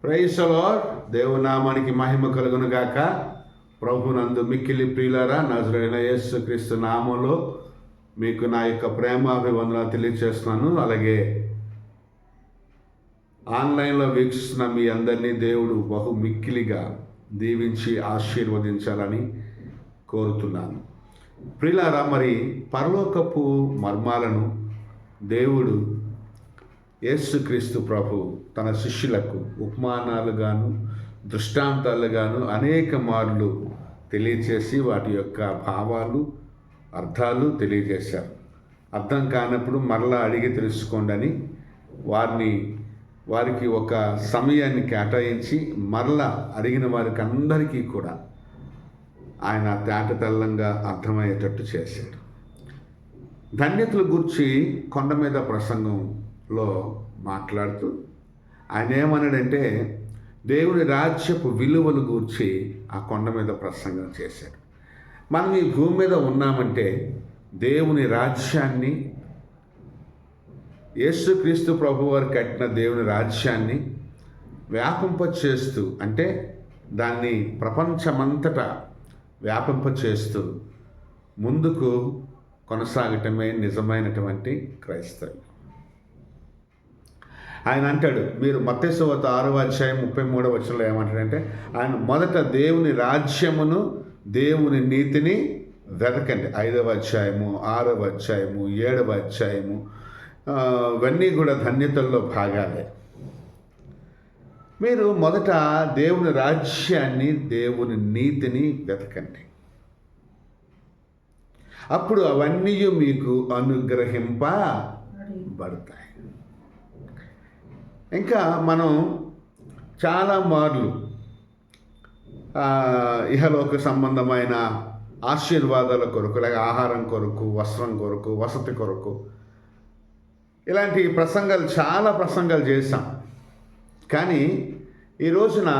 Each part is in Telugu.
Praise the lord. దేవుని నామానికి మహిమ కలుగును గాక. ప్రభునందు మిక్కిలి ప్రియులారా, నజరేయుడైన యేసుక్రీస్తు నామములో మీకు నా యొక్క ప్రేమాభివందనాలు తెలియజేస్తున్నాను. అలాగే ఆన్లైన్లో వీక్షిస్తున్న మీ అందరినీ దేవుడు బహు మిక్కిలిగా దీవించి ఆశీర్వదించాలని కోరుతున్నాను. ప్రియులారా, మరి పరలోకపు మర్మాలను దేవుడు యేసుక్రీస్తు ప్రభు తన శిష్యులకు ఉపమానాలుగాను దృష్టాంతాలుగాను అనేక మార్లు తెలియచేసి వాటి యొక్క భావాలు అర్థాలు తెలియజేశారు. అర్థం కానప్పుడు మరలా అడిగి తెలుసుకోండి అని వారికి ఒక సమయాన్ని కేటాయించి మరలా అడిగిన వారికి అందరికీ కూడా ఆయన తేటతెల్లంగా అర్థమయ్యేటట్టు చేశాడు. ధన్యతల గురించి కొండ మీద ప్రసంగంలో మాట్లాడుతూ ఆయన ఏమన్నాడంటే, దేవుని రాజ్యపు విలువలు గూర్చి ఆ కొండ మీద ప్రసంగం చేశాడు. మనం ఈ భూమి మీద ఉన్నామంటే దేవుని రాజ్యాన్ని, యేసుక్రీస్తు ప్రభువారు కట్టిన దేవుని రాజ్యాన్ని వ్యాపింపచేస్తూ, అంటే దాన్ని ప్రపంచమంతటా వ్యాపింపచేస్తూ ముందుకు కొనసాగటమే నిజమైనటువంటి క్రైస్తవం. ఆయన అంటాడు, మీరు మత్తయి సువార్త 6వ అధ్యాయం 33వ వచనంలో ఏమంటాడంటే, ఆయన మొదట దేవుని రాజ్యమును దేవుని నీతిని వెతకండి. 5వ అధ్యాయము 6వ అధ్యాయము 7వ అధ్యాయము ఇవన్నీ కూడా ధన్యతల్లో భాగాలే. మీరు మొదట దేవుని రాజ్యాన్ని దేవుని నీతిని వెతకండి, అప్పుడు అవన్నీ మీకు అనుగ్రహింపబడతాయి. ఇంకా మనం చాలా మార్లు ఇహలోక సంబంధమైన ఆశీర్వాదాల కొరకు, లేక ఆహారం కొరకు, వస్త్రం కొరకు, వసతి కొరకు ఇలాంటి చాలా ప్రసంగాలు చేశాం. కానీ ఈ రోజున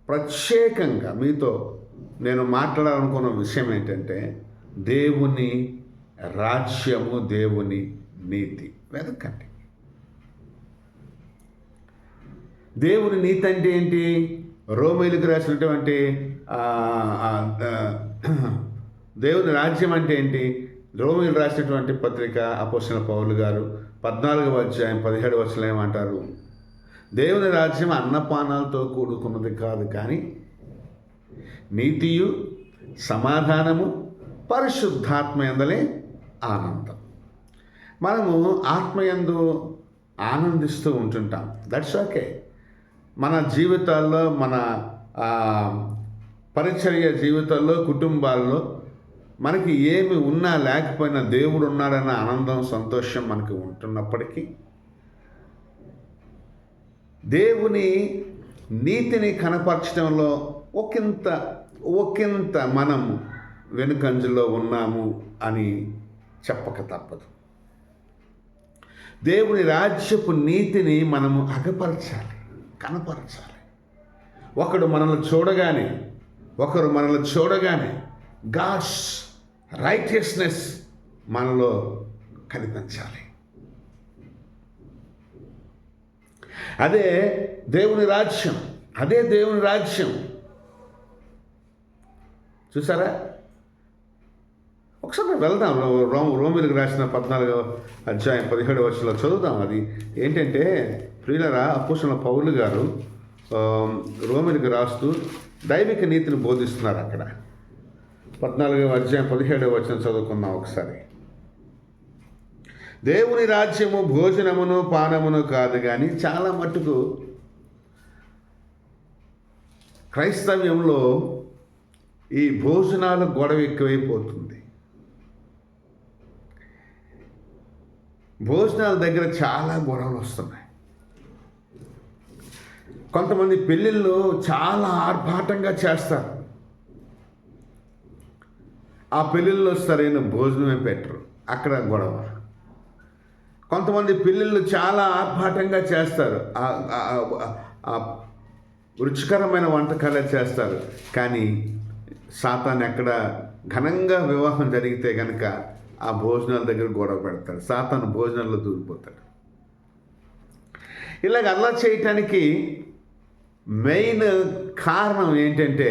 ప్రత్యేకంగా మీతో నేను మాట్లాడాలనుకున్న విషయం ఏంటంటే, దేవుని రాజ్యము, దేవుని నీతి వెతకండి. దేవుని నీతి అంటే ఏంటి? రోమీయులకు రాసినటువంటి దేవుని రాజ్యం అంటే ఏంటి? రోమీయులు రాసినటువంటి పత్రిక అపోస్తలుడైన పౌలు గారు 14వ అధ్యాయం 17వ వచనంలో ఏమంటారు? దేవుని రాజ్యం అన్నపానాలతో కూడుకున్నది కాదు, కానీ నీతియు సమాధానము పరిశుద్ధాత్మయందలే ఆనందం. మనము ఆత్మయందు ఆనందిస్తూ ఉంటుంటాం. That's okay. మన జీవితాల్లో, మన పరిచర్య జీవితాల్లో, కుటుంబాల్లో మనకి ఏమి ఉన్నా లేకపోయినా దేవుడు ఉన్నాడన్న ఆనందం, సంతోషం మనకి ఉంటున్నప్పటికీ దేవుని నీతిని కనపరచడంలో ఒకంత మనము వెనుకంజలో ఉన్నాము అని చెప్పక తప్పదు. దేవుని రాజ్యపు నీతిని మనము అగపరచాలి, కనపరచాలి. ఒకరు మనల్ని చూడగానే గాడ్స్ రైటియస్నెస్ మనలో కనిపించాలి. అదే దేవుని రాజ్యం. చూసారా? ఒకసారి వెళ్దాం. రోమీయులకు రాసిన 14వ అధ్యాయం 17వ వచనంలో చదువుదాం. అది ఏంటంటే, ప్రియులారా, అపోస్తలుడైన పౌలు గారు రోమీయులకు రాస్తూ దైవిక నీతిని బోధిస్తున్నారు. అక్కడ 14వ అధ్యాయం 17వ వచనం చదువుకుందాం ఒకసారి. దేవుని రాజ్యము భోజనమును పానమును కాదు, కానీ చాలా మట్టుకు క్రైస్తవ్యంలో ఈ భోజనాల గొడవ ఎక్కువైపోతుంది. భోజనాల దగ్గర చాలా గొడవలు వస్తున్నాయి. కొంతమంది పెళ్ళిళ్ళు చాలా ఆర్భాటంగా చేస్తారు. ఆ పెళ్ళిళ్ళలో సరైన భోజనమే పెట్టరు, అక్కడ గొడవ. కొంతమంది పెళ్ళిళ్ళు చాలా ఆర్భాటంగా చేస్తారు, రుచికరమైన వంటకాలే చేస్తారు, కానీ సాతాను ఎక్కడ ఘనంగా వివాహం జరిగితే కనుక ఆ భోజనాల దగ్గర గొడవ పెడతాడు. సాతాను భోజనాల్లో దూరిపోతాడు. ఇలాగ అలా చేయటానికి మెయిన్ కారణం ఏంటంటే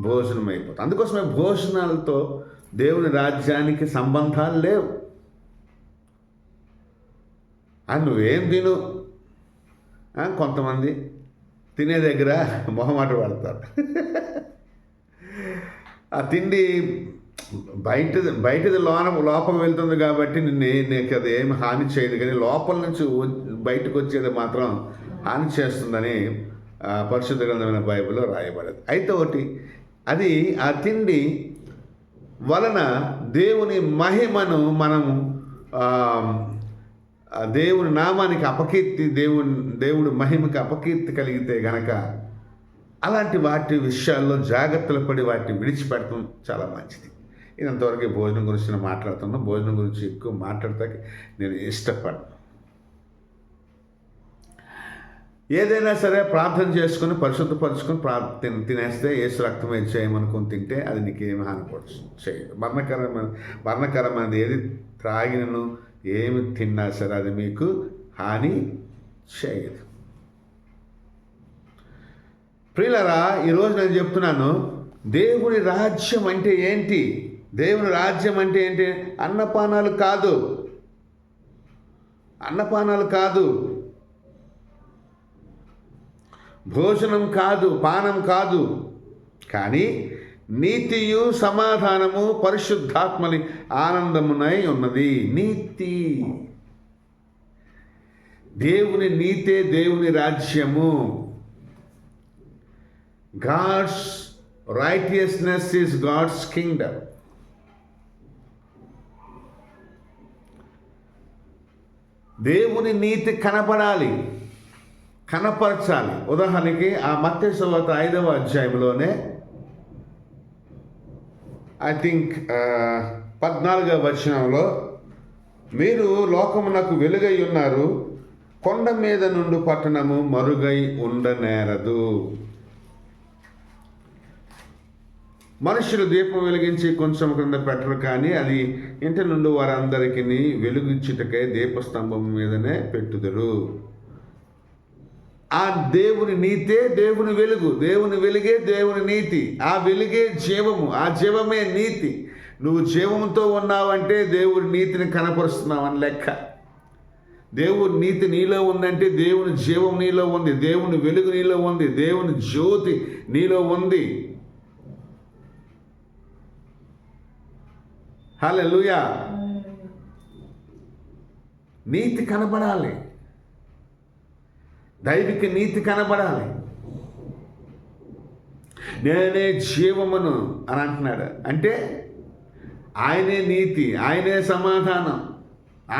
భోజనం అయిపోతుంది. అందుకోసమే భోజనాలతో దేవుని రాజ్యానికి సంబంధాలు లేవు. నువ్వేం తిను, కొంతమంది తినే దగ్గర మొహమాట పడతారు. ఆ తిండి బయటది లోపల వెళ్తుంది కాబట్టి నీకు అది ఏమి హాని చేయదు, కానీ లోపల నుంచి బయటకు వచ్చేది మాత్రం హాని చేస్తుందని పరిశుద్ధ గ్రంథమైన బైబిల్లో రాయబడేది. అయితే ఒకటి, అది ఆ తిండి వలన దేవుని మహిమను మనము దేవుని నామానికి అపకీర్తి, దేవుడి మహిమకి అపకీర్తి కలిగితే గనక అలాంటి వాటి విషయాల్లో జాగ్రత్తలు పడి వాటిని విడిచిపెడతాం చాలా మంచిది. ఇంతవరకు భోజనం గురించి నేను మాట్లాడుతున్నాను. భోజనం గురించి ఎక్కువ మాట్లాడతాకి నేను ఇష్టపడను. ఏదైనా సరే ప్రార్థన చేసుకుని పరిశుద్ధపరుచుకొని తినేస్తే యేసు రక్తం చేయమనుకుని తింటే అది నీకేమి హానిపడచ్చు చేయదు. మరణకరమైనది ఏది త్రాగినను ఏమి తిన్నా సరే అది మీకు హాని చేయదు. ప్రియులారా, ఈరోజు నేను చెప్తున్నాను, దేవుని రాజ్యం అంటే ఏంటి? దేవుని రాజ్యం అంటే ఏంటి? అన్నపానాలు కాదు, భోజనం కాదు, పానం కాదు, కానీ నీతియు సమాధానము పరిశుద్ధాత్మని ఆనందమునై ఉన్నది. నీతి, దేవుని నీతే దేవుని రాజ్యము. God's righteousness is God's kingdom. దేవుని నీతి కనపరచాలి. ఉదాహరణకి ఆ మత్తయి సువార్త 5వ అధ్యాయంలోనే ఐ థింక్ 14వ వచనంలో, మీరు లోకమునకు వెలుగై ఉన్నారు, కొండ మీద నుండి పట్టణము మరుగై ఉండనేరదు. మనుషులు దీపం వెలిగించి కొంచెం క్రింద పెట్టరు, కానీ అది ఇంటి నుండి వారందరికీ వెలుగిచ్చుటకై దీపస్తంభం మీదనే పెట్టుదురు. ఆ దేవుని నీతే దేవుని వెలుగు, దేవుని వెలుగే దేవుని నీతి. ఆ వెలుగే జీవము, ఆ జీవమే నీతి. నువ్వు జీవంతో ఉన్నావంటే దేవుని నీతిని కనపరుస్తున్నావని లెక్క. దేవుని నీతి నీలో ఉందంటే దేవుని జీవం నీలో ఉంది, దేవుని వెలుగు నీలో ఉంది, దేవుని జ్యోతి నీలో ఉంది. హల్లెలూయా. నీతి కనబడాలి, దైవిక నీతి కనబడాలి. నేనే జీవమును అని అంటున్నాడు. అంటే ఆయనే నీతి, ఆయనే సమాధానం,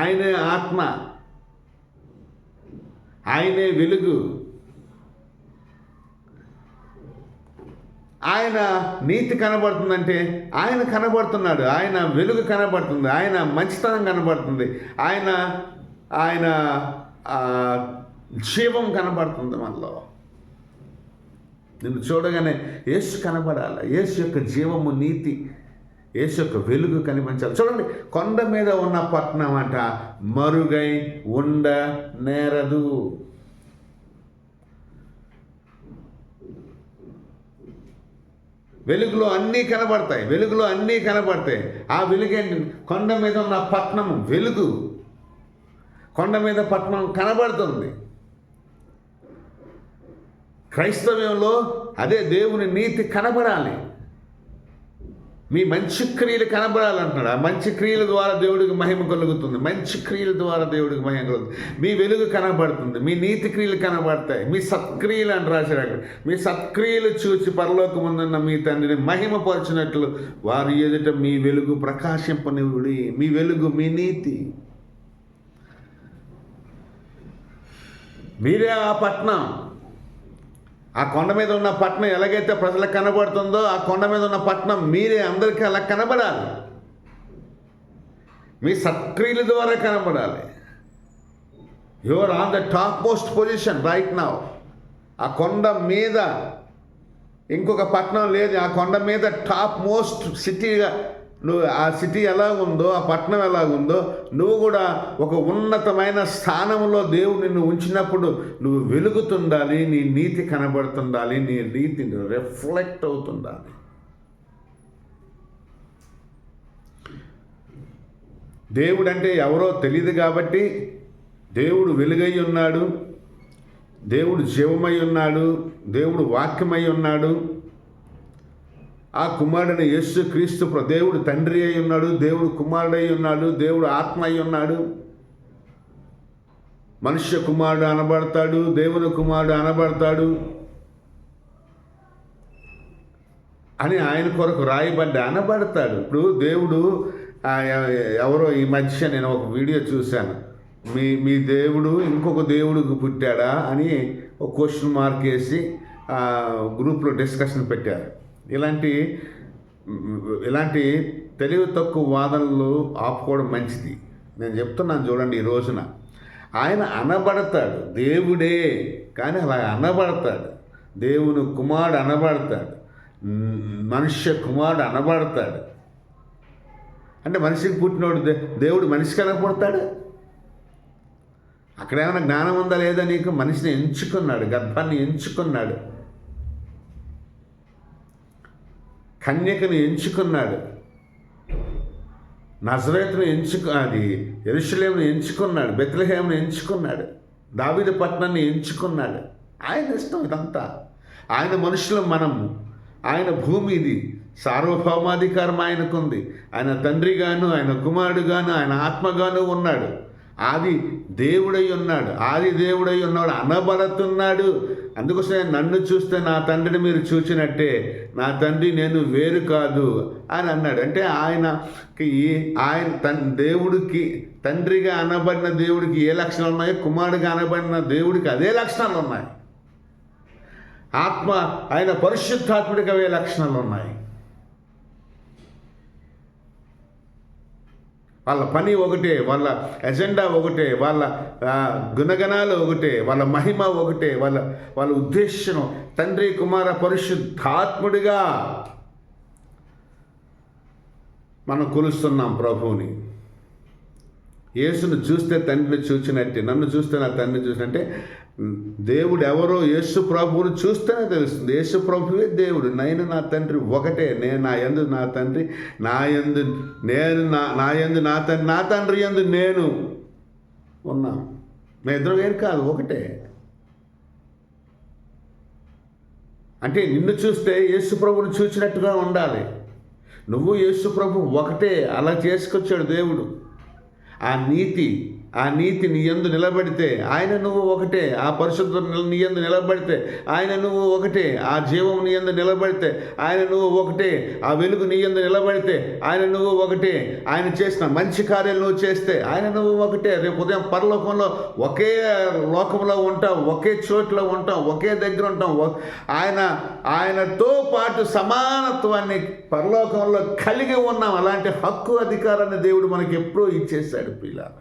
ఆయనే ఆత్మ, ఆయనే వెలుగు. ఆయన నీతి కనబడుతుందంటే ఆయన కనబడుతున్నాడు, ఆయన వెలుగు కనబడుతుంది, ఆయన మంచితనం కనబడుతుంది, ఆయన జీవం కనబడుతుంది మనలో. నిన్ను చూడగానే యేసు కనబడాలి. యేసు యొక్క జీవము, నీతి, యేసు యొక్క వెలుగు కనిపించాలి. చూడండి, కొండ మీద ఉన్న పట్టణం అంట మరుగై ఉండనేరదు. వెలుగులో అన్నీ కనబడతాయి. ఆ వెలుగేంటి? కొండ మీద ఉన్న పట్టణం వెలుగు, కొండ మీద పట్టణం కనబడుతుంది. క్రైస్తవ్యంలో అదే దేవుని నీతి కనబడాలి. మీ మంచి క్రియలు కనబడాలంటున్నాడు. ఆ మంచి క్రియల ద్వారా దేవుడికి మహిమ కలుగుతుంది. మంచి క్రియల ద్వారా దేవుడికి మహిమ కలుగుతుంది. మీ వెలుగు కనబడుతుంది, మీ నీతి క్రియలు కనబడతాయి, మీ సత్క్రియలు అని రాశారు అక్కడ. మీ సత్క్రియలు చూసి పరలోకముందున్న మీ తండ్రిని మహిమపరచినట్లు వారి ఎదుట మీ వెలుగు ప్రకాశింపనివ్వుడి. మీ వెలుగు, మీ నీతి. మీరే ఆ పట్టణం. ఆ కొండ మీద ఉన్న పట్టణం ఎలాగైతే ప్రజలకు కనబడుతుందో, ఆ కొండ మీద ఉన్న పట్టణం మీరే అందరికీ అలా కనబడాలి. మీ సత్క్రియల ద్వారా కనబడాలి. You are on the top most position right now. ఆ కొండ మీద ఇంకొక పట్టణం లేదు. ఆ కొండ మీద టాప్ మోస్ట్ సిటీగా నువ్వు ఆ సిటీ ఎలా ఉందో, ఆ పట్టణం ఎలా ఉందో, నువ్వు కూడా ఒక ఉన్నతమైన స్థానంలో దేవుడు నిన్ను ఉంచినప్పుడు నువ్వు వెలుగుతుండాలి, నీ నీతి కనబడుతుండాలి, నీ నీతి రిఫ్లెక్ట్ అవుతుండాలి. దేవుడు అంటే ఎవరో తెలియదు కాబట్టి దేవుడు వెలుగై ఉన్నాడు, దేవుడు జీవమై ఉన్నాడు, దేవుడు వాక్యమై ఉన్నాడు. ఆ కుమారుడైన యేసు క్రీస్తు దేవుడు తండ్రి అయి ఉన్నాడు, దేవుడు కుమారుడై ఉన్నాడు, దేవుడు ఆత్మ అయి ఉన్నాడు. మనుష్య కుమారుడు అనబడతాడు, దేవుని కుమారుడు అనబడతాడు అని ఆయన కొరకు రాయబడ్డ అనబడతాడు. ఇప్పుడు దేవుడు ఎవరో ఈ మధ్య నేను ఒక వీడియో చూశాను, మీ దేవుడు ఇంకొక దేవుడికి పుట్టాడా అని ఒక క్వశ్చన్ మార్క్ వేసి గ్రూప్లో డిస్కషన్ పెట్టారు. ఇలాంటి తెలివి తక్కువ వాదనలు ఆపుకోవడం మంచిది. నేను చెప్తున్నాను చూడండి, ఈ రోజున ఆయన అనబడతాడు, దేవుడే కానీ అలా అనబడతాడు, దేవుని కుమారుడు అనబడతాడు, మనుష్య కుమారుడు అనబడతాడు. అంటే మనిషికి పుట్టినోడు దేవుడు మనిషికి ఎలా పుడతాడు? అక్కడ ఏమైనా జ్ఞానం ఉందా లేదా నీకు? మనిషిని ఎంచుకున్నాడు, గర్భాన్ని ఎంచుకున్నాడు, కన్యకను ఎంచుకున్నాడు, నజరేతును యెరూషలేమును ఎంచుకున్నాడు, బెత్లెహేమును ఎంచుకున్నాడు, దావీదు పట్టణాన్ని ఎంచుకున్నాడు. ఆయన ఇష్టం ఇదంతా. ఆయన మనుషులు మనము, ఆయన భూమి ఇది, సార్వభౌమాధికారం ఆయనకుంది. ఆయన తండ్రిగాను, ఆయన కుమారుడుగాను, ఆయన ఆత్మగాను ఉన్నాడు. ఆది దేవుడై ఉన్నాడు, అనబడుతున్నాడు. అందుకోసమే నన్ను చూస్తే నా తండ్రిని మీరు చూచినట్టే, నా తండ్రి నేను వేరు కాదు అని అన్నాడు. అంటే దేవుడికి తండ్రిగా అనబడిన దేవుడికి ఏ లక్షణాలు ఉన్నాయో, కుమారుడిగా అనబడిన దేవుడికి అదే లక్షణాలు ఉన్నాయి. ఆత్మ ఆయన పరిశుద్ధాత్ముడికి అవే లక్షణాలు ఉన్నాయి. వాళ్ళ పని ఒకటే, వాళ్ళ ఎజెండా ఒకటే, వాళ్ళ గుణగణాలు ఒకటే, వాళ్ళ మహిమ ఒకటే, వాళ్ళ ఉద్దేశం తండ్రి కుమార పరిశుద్ధాత్ముడిగా మనం కొలుస్తున్నాం ప్రభువుని. యేసును చూస్తే తండ్రిని చూచినట్టే, నన్ను చూస్తే నా తండ్రిని చూసినట్టే. దేవుడు ఎవరో యేసు ప్రభువుని చూస్తేనే తెలుస్తుంది. యేసు ప్రభువే దేవుడు. నేను నా తండ్రి ఒకటే, నేను నా యందు నా తండ్రి, నా యందు నేను నా యందు నా తండ్రి, నా తండ్రి యందు నేను ఉన్నాం. మేము ఇద్దరు వేరు కాదు, ఒకటే. అంటే నిన్ను చూస్తే యేసు ప్రభువుని చూసినట్టుగా ఉండాలి. నువ్వు యేసు ప్రభు ఒకటే. అలా చేసుకొచ్చాడు దేవుడు. ఆ నీతి నీ యందు నిలబడితే ఆయన నువ్వు ఒకటే. ఆ పరిశుద్ధం నీ యందు నిలబడితే ఆయన నువ్వు ఒకటే. ఆ జీవం నీ యందు నిలబడితే ఆయన నువ్వు ఒకటే. ఆ వెలుగు నీ యందు నిలబడితే ఆయన నువ్వు ఒకటే. ఆయన చేసిన మంచి కార్యాలు నువ్వు చేస్తే ఆయన నువ్వు ఒకటే. రేపు ఉదయం పరలోకంలో ఒకే లోకంలో ఉంటాం, ఒకే చోట్ల ఉంటాం, ఒకే దగ్గర ఉంటాం. ఆయనతో పాటు సమానత్వాన్ని పరలోకంలో కలిగి ఉన్నాం. అలాంటి హక్కు అధికారాన్ని దేవుడు మనకి ఎప్పుడూ ఇచ్చేశాడు పిల్లలు.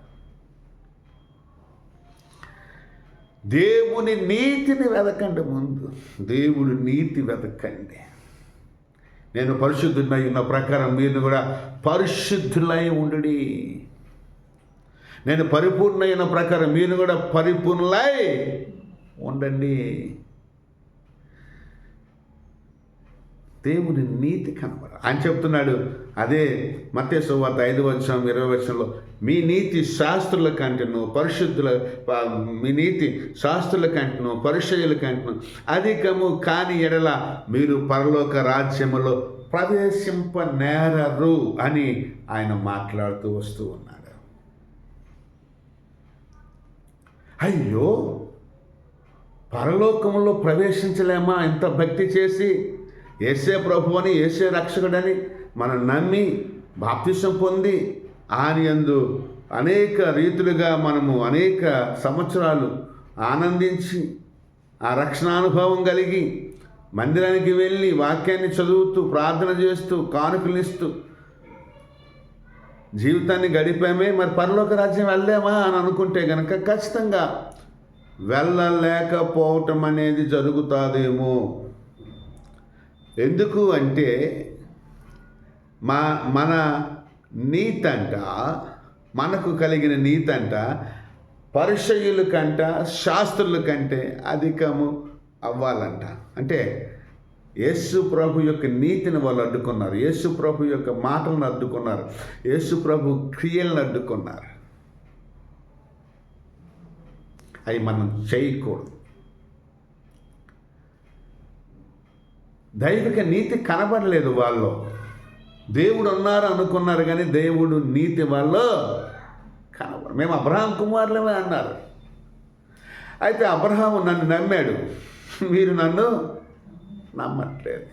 దేవుని నీతిని వెతకండి. ముందు దేవుడి నీతి వెతకండి. నేను పరిశుద్ధులై ఉన్న ప్రకారం మీరు కూడా పరిశుద్ధులై ఉండుడి. నేను పరిపూర్ణమైన ప్రకారం మీరు కూడా పరిపూర్ణులై ఉండండి. దేవుని నీతి కనబడ ఆయన చెప్తున్నాడు. అదే మత్తయి సువార్త 5:20 మీ నీతి శాస్త్రుల కంటేను మీ నీతి శాస్త్రుల కంటేను పరిచయుల కంటేను అధికము కాని ఎడల మీరు పరలోక రాజ్యములో ప్రవేశింపనేరరు అని ఆయన మాట్లాడుతూ వస్తూ ఉన్నాడు. అయ్యో, పరలోకంలో ప్రవేశించలేమా? ఇంత భక్తి చేసి యేసే ప్రభువని, యేసే రక్షకుడని మనం నమ్మి బాప్తిసం పొంది ఆయన యందు అనేక రీతులుగా మనము అనేక సంవత్సరాలు ఆనందించి ఆ రక్షణానుభవం కలిగి మందిరానికి వెళ్ళి వాక్యాన్ని చదువుతూ ప్రార్థన చేస్తూ కానుకలిస్తూ జీవితాన్ని గడిపామే. మరి పరలోక రాజ్యం వెళ్ళామా అని అనుకుంటే కనుక ఖచ్చితంగా వెళ్ళలేకపోవటం అనేది జరుగుతుందేమో. ఎందుకు అంటే మన నీతంట, మనకు కలిగిన నీతంట పరిసయ్యుల కంట, శాస్త్రుల కంటే అధికము అవ్వాలంట. అంటే యేసు ప్రభు యొక్క నీతిని వాళ్ళు అడ్డుకున్నారు, యేసు ప్రభు యొక్క మాటలను అడ్డుకున్నారు, యేసు ప్రభు క్రియలను అడ్డుకున్నారు. అవి మనం చేయకూడదు. దైవిక నీతి కనబడలేదు వాళ్ళు. దేవుడు ఉన్నారు అనుకున్నారు కానీ దేవుడు నీతి వాళ్ళు కనబడ. మేము అబ్రహాం కుమారులమే అన్నారు. అయితే అబ్రహాము నన్ను నమ్మాడు, మీరు నన్ను నమ్మట్లేదు.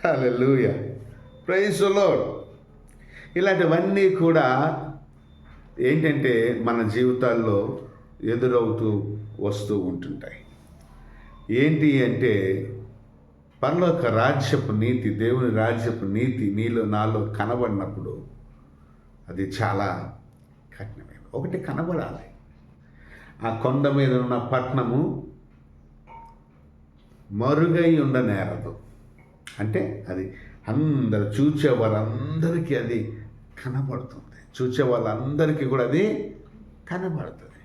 హల్లెలూయా, ప్రైజ్ ది లార్డ్. ఇలాంటివన్నీ కూడా ఏంటంటే మన జీవితాల్లో ఎదురవుతూ వస్తూ ఉంటుంటాయి. ఏంటి అంటే పరలోక రాజ్యపు నీతి, దేవుని రాజ్యపు నీతి నీలో నాలో కనబడినప్పుడు అది చాలా కఠినమైనది. ఒకటి కనబడాలి, ఆ కొండ మీద ఉన్న పట్టణము మరుగై ఉండనేరదు. అంటే అది అందరు చూచే వారందరికీ అది కనబడుతుంది. చూచే వాళ్ళందరికీ కూడా అది కనబడుతుంది.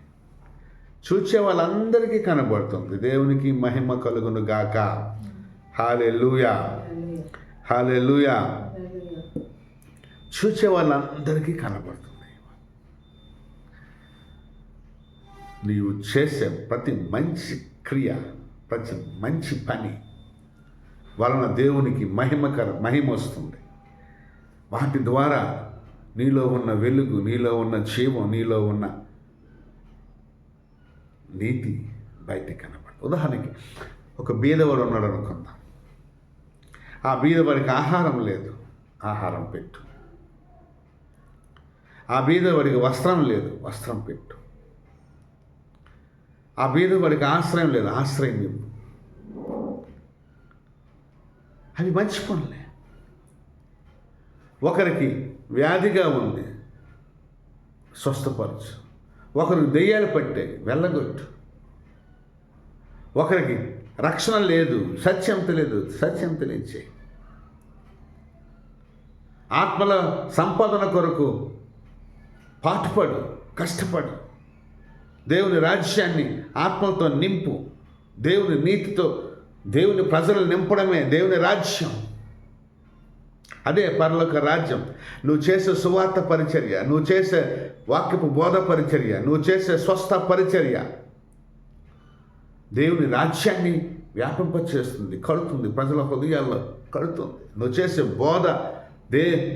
చూచే వాళ్ళందరికీ కనబడుతుంది. దేవునికి మహిమ కలుగును గాక. హల్లెలూయా, హల్లెలూయా. చూచే వాళ్ళందరికీ కనబడుతుంది. నీవు చేసే ప్రతి మంచి క్రియ, ప్రతి మంచి పని వలన దేవునికి మహిమ వస్తుంది. వాటి ద్వారా నీలో ఉన్న వెలుగు, నీలో ఉన్న జీవం, నీలో ఉన్న నీతి బయటికి కనబడుతుంది. ఉదాహరణకి ఒక బీదవాడు ఉన్నాడు అనుకుందాం. ఆ బీదవాడికి ఆహారం లేదు, ఆహారం పెట్టు. ఆ బీదవాడికి వస్త్రం లేదు, వస్త్రం పెట్టు. ఆ బీదవాడికి ఆశ్రయం లేదు, ఆశ్రయం ఇవ్వు. అవి మంచి పనులే. ఒకరికి వ్యాధిగా ఉంది, స్వస్థపరచు. ఒకరికి దెయ్యాలు పట్టే, వెళ్ళగొట్టు. ఒకరికి రక్షణ లేదు, సత్యం తెలియదు, సత్యం తెలియచే. ఆత్మల సంపాదన కొరకు పాటుపడు, కష్టపడు. దేవుని రాజ్యాన్ని ఆత్మలతో నింపు. దేవుని నీతితో దేవుని ప్రజలు నింపడమే దేవుని రాజ్యం. అదే పరలోక రాజ్యం. నువ్వు చేసే సువార్త పరిచర్య, నువ్వు చేసే వాక్యపు బోధ పరిచర్య, నువ్వు చేసే స్వస్థ పరిచర్య దేవుని రాజ్యాన్ని వ్యాపింపచేస్తుంది, కడుతుంది, ప్రజల హృదయాల్లో కడుతుంది. నువ్వు చేసే బోధ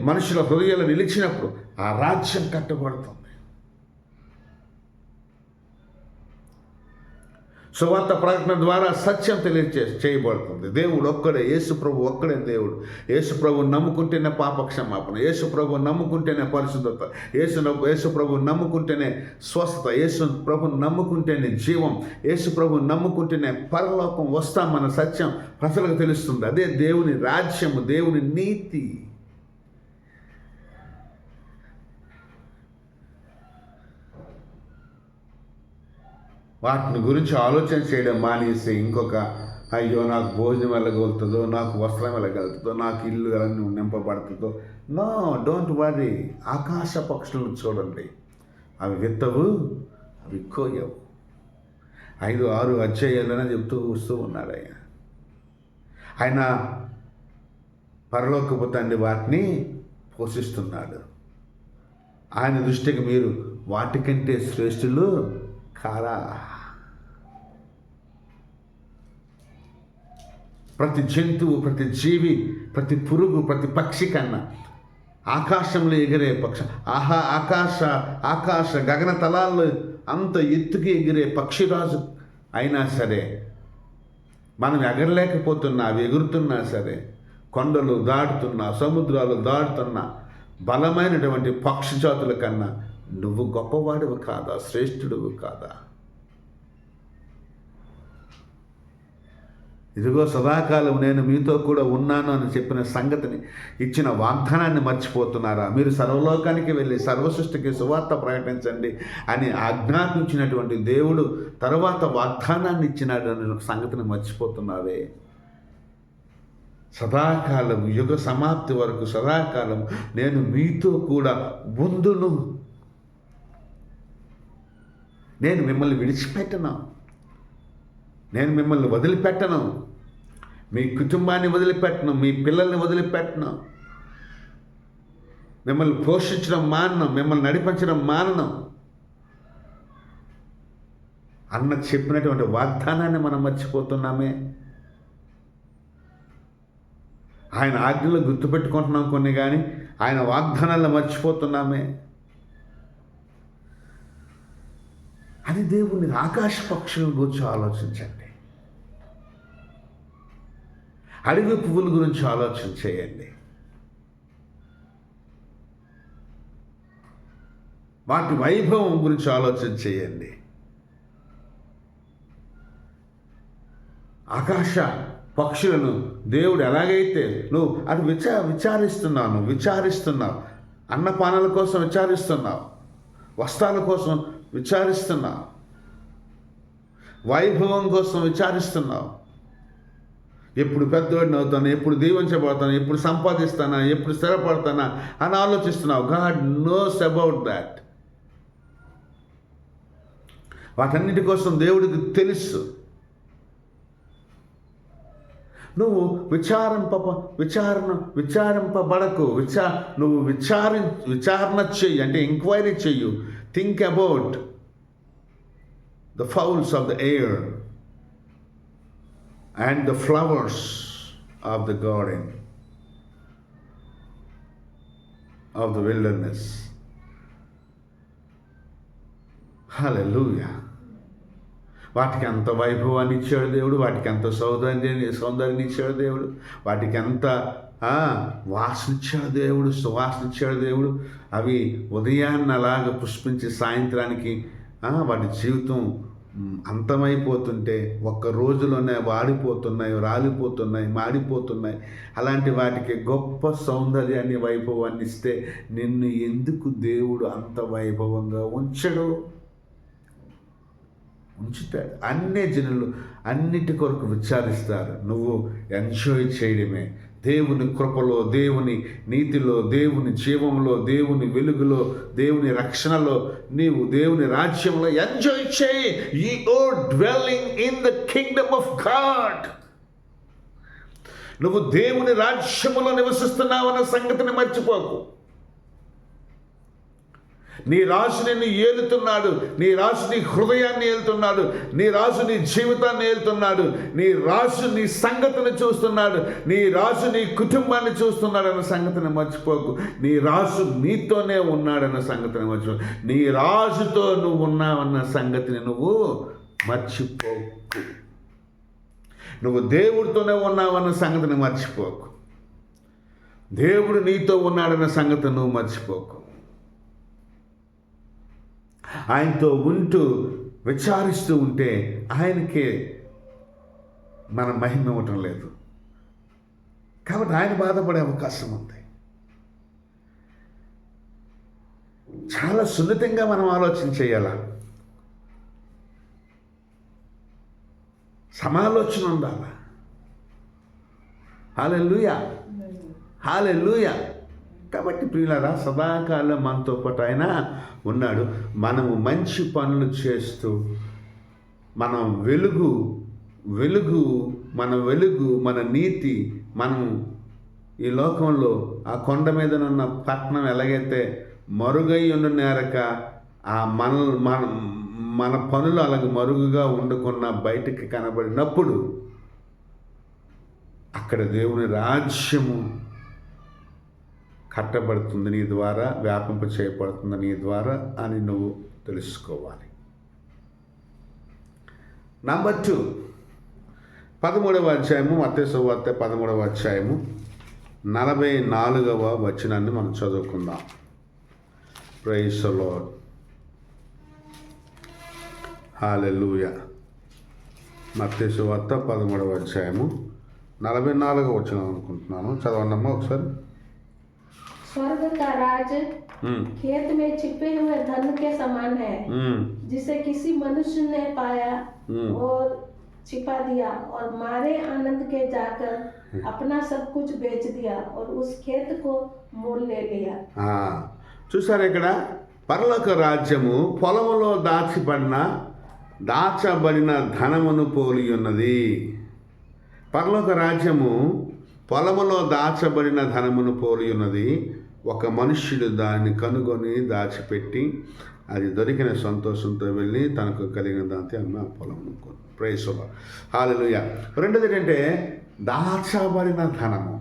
మనుషుల హృదయాల్లో నిలిచినప్పుడు ఆ రాజ్యం కట్టబడుతుంది. సువార్త ప్రకటన ద్వారా సత్యం చేయబడుతుంది. దేవుడు ఒక్కడే, యేసు ప్రభు ఒక్కడే దేవుడు. యేసు ప్రభు నమ్ముకుంటేనే పాప క్షమాపణ, యేసు ప్రభు నమ్ముకుంటేనే పరిశుద్ధత, యేసు ప్రభు నమ్ముకుంటేనే స్వస్థత, యేసు ప్రభు నమ్ముకుంటేనే జీవం, యేసు ప్రభు నమ్ముకుంటేనే పరలోకం వస్తామన్న సత్యం ప్రజలకు తెలుస్తుంది. అదే దేవుని రాజ్యము, దేవుని నీతి. వాటిని గురించి ఆలోచన చేయడం మానేసి ఇంకొక అయ్యో నాకు భోజనం వెళ్ళగలుగుతుందో, నాకు వస్త్రం వెళ్ళగలుగుతుందో, నాకు ఇల్లు నింపబడుతుందో. No, don't worry. ఆకాశ పక్షులను చూడండి, అవి విత్తవు, అవి కోయవు. 5-6 అధ్యాయాలనే చెప్తూ వస్తూ ఉన్నాడు ఆయన పరలోకపు తండ్రి వాటిని పోషిస్తున్నాడు. ఆయన దృష్టికి మీరు వాటికంటే శ్రేష్ఠులు కారా? ప్రతి జంతువు, ప్రతి జీవి, ప్రతి పురుగు, ప్రతి పక్షి కన్నా ఆకాశంలో ఎగిరే పక్షి, ఆకాశ గగన తలాల్లో అంత ఎత్తుకి ఎగిరే పక్షిరాజు అయినా సరే, మనం ఎగరలేకపోతున్నా, అవి ఎగురుతున్నా సరే, కొండలు దాటుతున్నా, సముద్రాలు దాటుతున్నా, బలమైనటువంటి పక్షి జాతుల కన్నా నువ్వు గొప్పవాడివి కాదా? శ్రేష్ఠుడివి కాదా? ఇదిగో సదాకాలం నేను మీతో కూడా ఉన్నాను అని చెప్పిన సంగతిని, ఇచ్చిన వాగ్దానాన్ని మర్చిపోతున్నారా? మీరు సర్వలోకానికి వెళ్ళి సర్వసృష్టికి సువార్త ప్రకటించండి అని ఆజ్ఞాపించినటువంటి దేవుడు తర్వాత వాగ్దానాన్ని ఇచ్చినాడు అనే సంగతిని మర్చిపోతున్నావే. సదాకాలం, యుగ సమాప్తి వరకు సదాకాలం నేను మీతో కూడా ఉందును. నేను మిమ్మల్ని విడిచిపెట్టను, నేను మిమ్మల్ని వదిలిపెట్టను, మీ కుటుంబాన్ని వదిలిపెట్టను, మీ పిల్లల్ని వదిలిపెట్టను, మిమ్మల్ని పోషించడం మానను, మిమ్మల్ని నడిపించడం మానను అన్న చెప్పినటువంటి వాగ్దానాన్ని మనం మర్చిపోతున్నామే. ఆయన ఆజ్ఞలు గుర్తుపెట్టుకుంటున్నాం కొన్ని, కానీ ఆయన వాగ్దానాలను మర్చిపోతున్నామే. అని దేవుని ఆకాశ పక్షుల గురించి ఆలోచించండి, అడవి పువ్వుల గురించి ఆలోచన చేయండి, వాటి వైభవం గురించి ఆలోచన చేయండి. ఆకాశ పక్షులను దేవుడు ఎలాగైతే నువ్వు అది విచారిస్తున్నావు, అన్నపానాల కోసం విచారిస్తున్నావు, వస్త్రాల కోసం విచారిస్తున్నావు, వైభవం కోసం విచారిస్తున్నావు, ఎప్పుడు పెద్దవాడిని అవుతాను, ఎప్పుడు దీవించబడతాను, ఎప్పుడు సంపాదిస్తానా, ఎప్పుడు స్థిరపడతానా అని ఆలోచిస్తున్నావు. God knows about that. వాటన్నిటి కోసం దేవుడికి తెలుసు. నువ్వు విచారింపబడకు. నువ్వు విచారణ చెయ్యి, అంటే ఎంక్వైరీ చెయ్యు. Think about the fowls of the air and the flowers of the garden of the wilderness. Hallelujah. వాటికి అంత వైభవాన్ని ఇచ్చాడు దేవుడు, వాటికి అంత సౌందర్యాన్ని ఇచ్చాడు దేవుడు, వాటికి అంత వాసన ఇచ్చాడు దేవుడు, సువాసన ఇచ్చాడు దేవుడు. అవి ఉదయాన్ని అలాగ పుష్పించి సాయంత్రానికి వాటి జీవితం అంతమైపోతుంటే ఒక్క రోజులోనే వాడిపోతున్నాయి, రాలిపోతున్నాయి, మాడిపోతున్నాయి. అలాంటి వాటికి గొప్ప సౌందర్యాన్ని, వైభవాన్ని ఇస్తే నిన్ను ఎందుకు దేవుడు అంత వైభవంగా ఉంచుతాడు? అన్ని జనులు అన్నిటి కొరకు విచారిస్తారు. నువ్వు ఎంజాయ్ చేయడమే. దేవుని కృపలో, దేవుని నీతిలో, దేవుని జీవంలో, దేవుని వెలుగులో, దేవుని రక్షణలో, నీవు దేవుని రాజ్యంలో ఎంజాయ్ చేయి. You are dwelling in the kingdom of God. నువ్వు దేవుని రాజ్యములో నివసిస్తున్నావు అన్న సంగతిని మర్చిపోకు. నీ రాజు నిన్ను ఏలుతున్నాడు, నీ రాజు నీ హృదయాన్ని ఏలుతున్నాడు, నీ రాజు నీ జీవితాన్ని ఏలుతున్నాడు, నీ రాజు నీ సంగతిని చూస్తున్నాడు, నీ రాజు నీ కుటుంబాన్ని చూస్తున్నాడు అన్న సంగతిని మర్చిపోకు. నీ రాజు నీతోనే ఉన్నాడన్న సంగతిని మర్చిపోకు. నీ రాజుతో నువ్వు ఉన్నావన్న సంగతిని నువ్వు మర్చిపోకు. నువ్వు దేవుడితోనే ఉన్నావన్న సంగతిని మర్చిపోకు. దేవుడు నీతో ఉన్నాడన్న సంగతిని నువ్వు మర్చిపోకు. ఆయనతో ఉంటూ విచారిస్తూ ఉంటే ఆయనకే మనం మహిమ ఇవ్వటం లేదు, కాబట్టి ఆయన బాధపడే అవకాశం ఉంది. చాలా సున్నితంగా మనం ఆలోచన చేయాలా, సమాలోచన ఉండాలా. హల్లెలూయా, హల్లెలూయా. కాబట్టి ప్రియులారా, సదాకాలం మనతో పాటు ఆయన ఉన్నాడు. మనము మంచి పనులు చేస్తూ మన వెలుగు మన నీతి, మనం ఈ లోకంలో ఆ కొండ మీద ఉన్న పట్టణం ఎలాగైతే మరుగై ఉండనేరక మన పనులు అలాగ మరుగుగా ఉండకుండా బయటికి కనబడినప్పుడు అక్కడ దేవుని రాజ్యము కట్టబడుతుంది నీ ద్వారా, వ్యాపింప చేయబడుతుంది నీ ద్వారా అని నువ్వు తెలుసుకోవాలి. నంబర్ 2, 13వ అధ్యాయము, మత్తయి సువార్త 13వ అధ్యాయము 44వ వచనాన్ని మనం చదువుకుందాం. Praise the Lord. హల్లెలూయా. మత్తయి సువార్త 13వ అధ్యాయము 44వ వచనం అనుకుంటున్నాను. చదవండమ్మా ఒకసారి. स्वर्ग का राज खेत में छिपे हुए धन के समान है, जिसे किसी मनुष्य ने पाया और छिपा दिया और मारे आनंद के जाकर अपना सब कुछ बेच दिया और उस खेत को मोल ले लिया। చూసారు ఇక్కడ పరలోక రాజ్యము పొలములో దాచబడిన ధనమును పోలి ఉన్నది. పరలోక రాజ్యము పొలములో దాచబడిన ధనమును పోలి ఉన్నది. ఒక మనుష్యుడు దాన్ని కనుగొని దాచిపెట్టి అది దొరికిన సంతోషంతో వెళ్ళి తనకు కలిగిన దాంతో అన్న పొలమును కొని ప్రైజ్లో హల్లెలూయా. రెండోది ఏంటంటే దాచబడిన ధనము.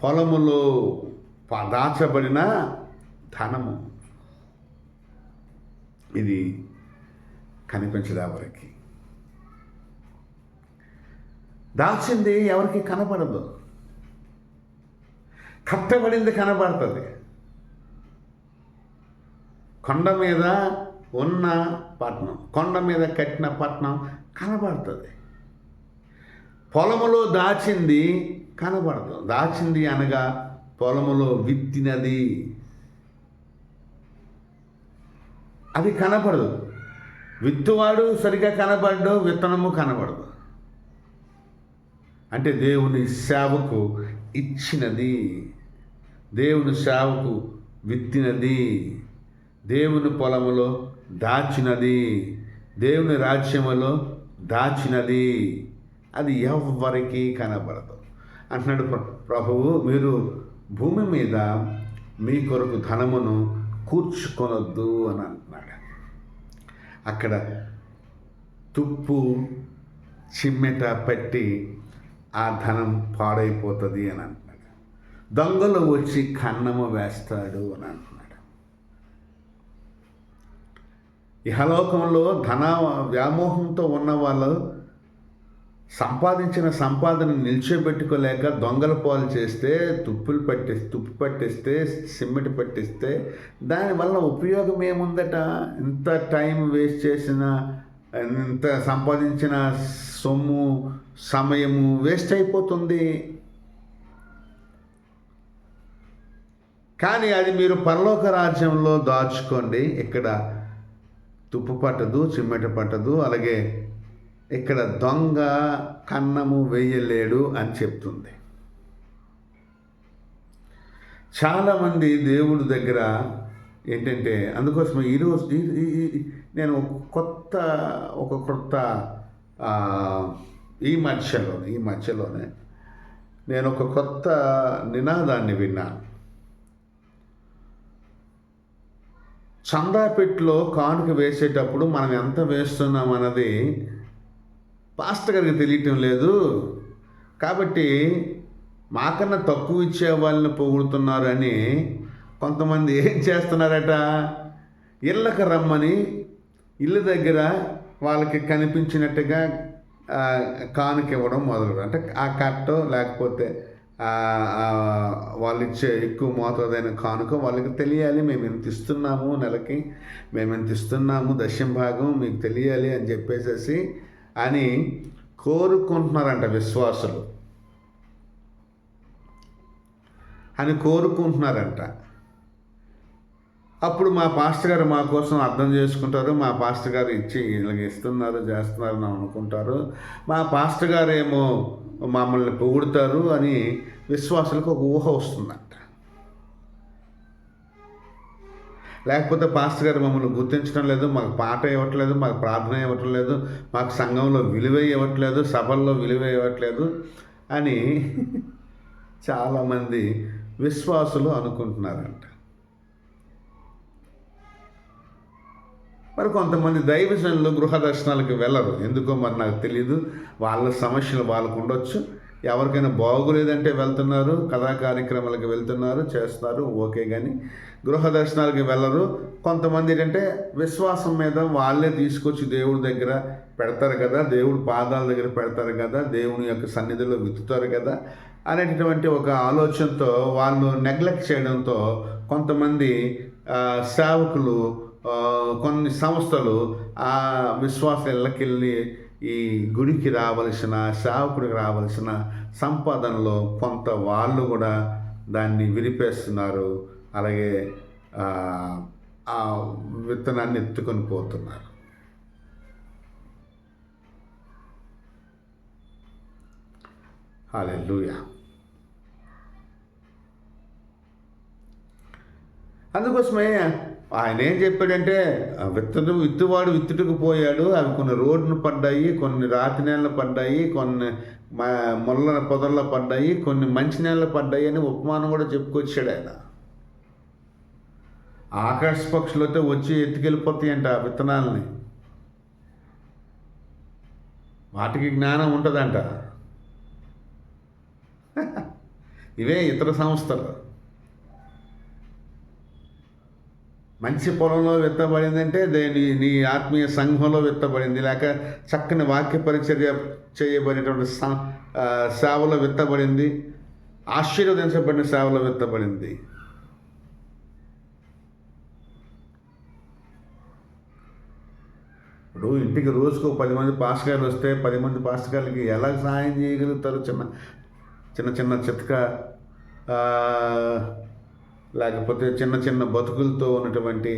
పొలములో దాచబడిన ధనము ఇది కనిపించదు ఎవరికి. దాచింది ఎవరికి కనపడదు, కట్టబడింది కనబడుతుంది. కొండ మీద ఉన్న పట్టణం, కొండ మీద కట్టిన పట్టణం కనబడుతుంది. పొలములో దాచింది కనబడదు. దాచింది అనగా పొలములో విత్తినది అది కనపడదు. విత్తువాడు సరిగా కనబడడు, విత్తనము కనబడదు. అంటే దేవుని సేవకు ఇచ్చినది, దేవుని సేవకు విత్తినది, దేవుని పొలములో దాచినది, దేవుని రాజ్యములో దాచినది అది ఎవ్వరికీ కనబడదు అంటున్నాడు ప్రభువు. మీరు భూమి మీద మీ కొరకు ధనమును కూర్చుకొనొద్దు అని అంటున్నాడు. అక్కడ తుప్పు చిమ్మెట పెట్టి ఆ ధనం పాడైపోతుంది అని అంటున్నాడు. దొంగలు వచ్చి కన్నము వేస్తాడు అని అంటున్నాడు. ఇహలోకంలో ధన వ్యామోహంతో ఉన్న వాళ్ళు సంపాదించిన సంపాదన నిల్చోబెట్టుకోలేక దొంగల పాలు చేస్తే, తుప్పు పట్టిస్తే, సిమెంట్ పట్టిస్తే దానివల్ల ఉపయోగం ఏముందట? ఇంత టైం వేస్ట్ చేసిన, ఇంత సంపాదించిన సొమ్ము సమయము వేస్ట్ అయిపోతుంది. కానీ అది మీరు పరలోక రాజ్యంలో దాచుకోండి. ఇక్కడ తుప్పు పట్టదు, చిమ్మెట పట్టదు, అలాగే ఇక్కడ దొంగ కన్నము వేయలేడు అని చెప్తుంది. చాలామంది దేవుడి దగ్గర ఏంటంటే, అందుకోసం ఈరోజు నేను ఒక కొత్త ఈ మధ్యలోనే నేను ఒక కొత్త నినాదాన్ని విన్నాను. చందాపెట్టులో కానుక వేసేటప్పుడు మనం ఎంత వేస్తున్నాం అన్నది పాస్టర్ గారికి తెలియటం లేదు. కాబట్టి మాకన్నా తక్కువ ఇచ్చే వాళ్ళని పొగుడుతున్నారని కొంతమంది ఏం చేస్తున్నారట, ఇళ్ళకి రమ్మని ఇళ్ళ దగ్గర వాళ్ళకి కనిపించినట్టుగా కానుక ఇవ్వడం మొదలు. అంటే ఆ కట్టో లేకపోతే వాళ్ళు ఇచ్చే ఎక్కువ మోతాదైన కానుక వాళ్ళకి తెలియాలి. మేము ఎంత ఇస్తున్నాము, నెలకి మేము ఎంత ఇస్తున్నాము, దశం భాగం మీకు తెలియాలి అని చెప్పేసేసి అని కోరుకుంటున్నారంట విశ్వాసులు అని కోరుకుంటున్నారంట. అప్పుడు మా పాస్టర్ గారు మా కోసం అర్థం చేసుకుంటారు. మా పాస్టర్ గారు ఇచ్చి ఇలాగ ఇస్తున్నారు, చేస్తున్నారు అని అనుకుంటారు. మా పాస్టర్ గారు ఏమో మమ్మల్ని పొగుడుతారు అని విశ్వాసులకు ఒక ఊహ వస్తుందంట. లేకపోతే పాస్టర్ గారు మమ్మల్ని గుర్తించడం లేదు, మాకు పాట ఇవ్వట్లేదు, మాకు ప్రార్థన ఇవ్వటం లేదు, మాకు సంఘంలో విలువ ఇవ్వట్లేదు, సభల్లో విలువ ఇవ్వట్లేదు అని చాలామంది విశ్వాసులు అనుకుంటున్నారంట. మరి కొంతమంది దైవజనులు గృహ దర్శనాలకు వెళ్ళరు. ఎందుకో మరి నాకు తెలియదు. వాళ్ళ సమస్యలు వాళ్ళకు ఉండొచ్చు. ఎవరికైనా బాగోలేదంటే వెళ్తున్నారు, కథా కార్యక్రమాలకు వెళ్తున్నారు, చేస్తున్నారు, ఓకే. కానీ గృహ దర్శనాలకి వెళ్ళరు. కొంతమంది ఏంటంటే విశ్వాసం మీద వాళ్ళే తీసుకొచ్చి దేవుడి దగ్గర పెడతారు కదా, దేవుడి పాదాల దగ్గర పెడతారు కదా, దేవుని యొక్క సన్నిధిలో విత్తుతారు కదా అనేటటువంటి ఒక ఆలోచనతో వాళ్ళు నెగ్లెక్ట్ చేయడంతో కొంతమంది సేవకులు, కొన్ని సంస్థలు ఆ విశ్వాస ఇళ్ళకెళ్ళి ఈ గుడికి రావలసిన, సేవకుడికి రావలసిన సంపాదనలో కొంత వాళ్ళు కూడా దాన్ని విరిపేస్తున్నారు. అలాగే ఆ విత్తనాన్ని ఎత్తుకొని పోతున్నారు. హల్లెలూయా. అందుకోసమే ఆయన ఏం చెప్పాడంటే, విత్తువాడు విత్తుటకు పోయాడు, అవి కొన్ని రోడ్డును పడ్డాయి, కొన్ని రాతి నేలలు పడ్డాయి, కొన్ని ముళ్ళ పొదల్లో పడ్డాయి, కొన్ని మంచి నేలలు పడ్డాయి అని ఉపమానం కూడా చెప్పుకొచ్చాడు ఆయన. ఆకాశ పక్షులతో వచ్చి ఎత్తుకెళ్ళిపోతాయంట ఆ విత్తనాలని, వాటికి జ్ఞానం ఉంటుందంట. ఇవే ఇతర సంస్థలు. మంచి పొలంలో విత్తబడిందంటే నీ ఆత్మీయ సంఘంలో విత్తబడింది, లేక చక్కని వాక్య పరిచర్య చేయబడినటువంటి సేవలో విత్తబడింది, ఆశీర్వదించబడిన సేవలో విత్తబడింది. ఇప్పుడు ఇంటికి రోజుకు 10 మంది పాస్టర్లు వస్తే 10 మంది పాస్టర్లకి ఎలా సహాయం చేయగలుగుతారు? చిన్న చిన్న చితక లేకపోతే చిన్న చిన్న బతుకులతో ఉన్నటువంటి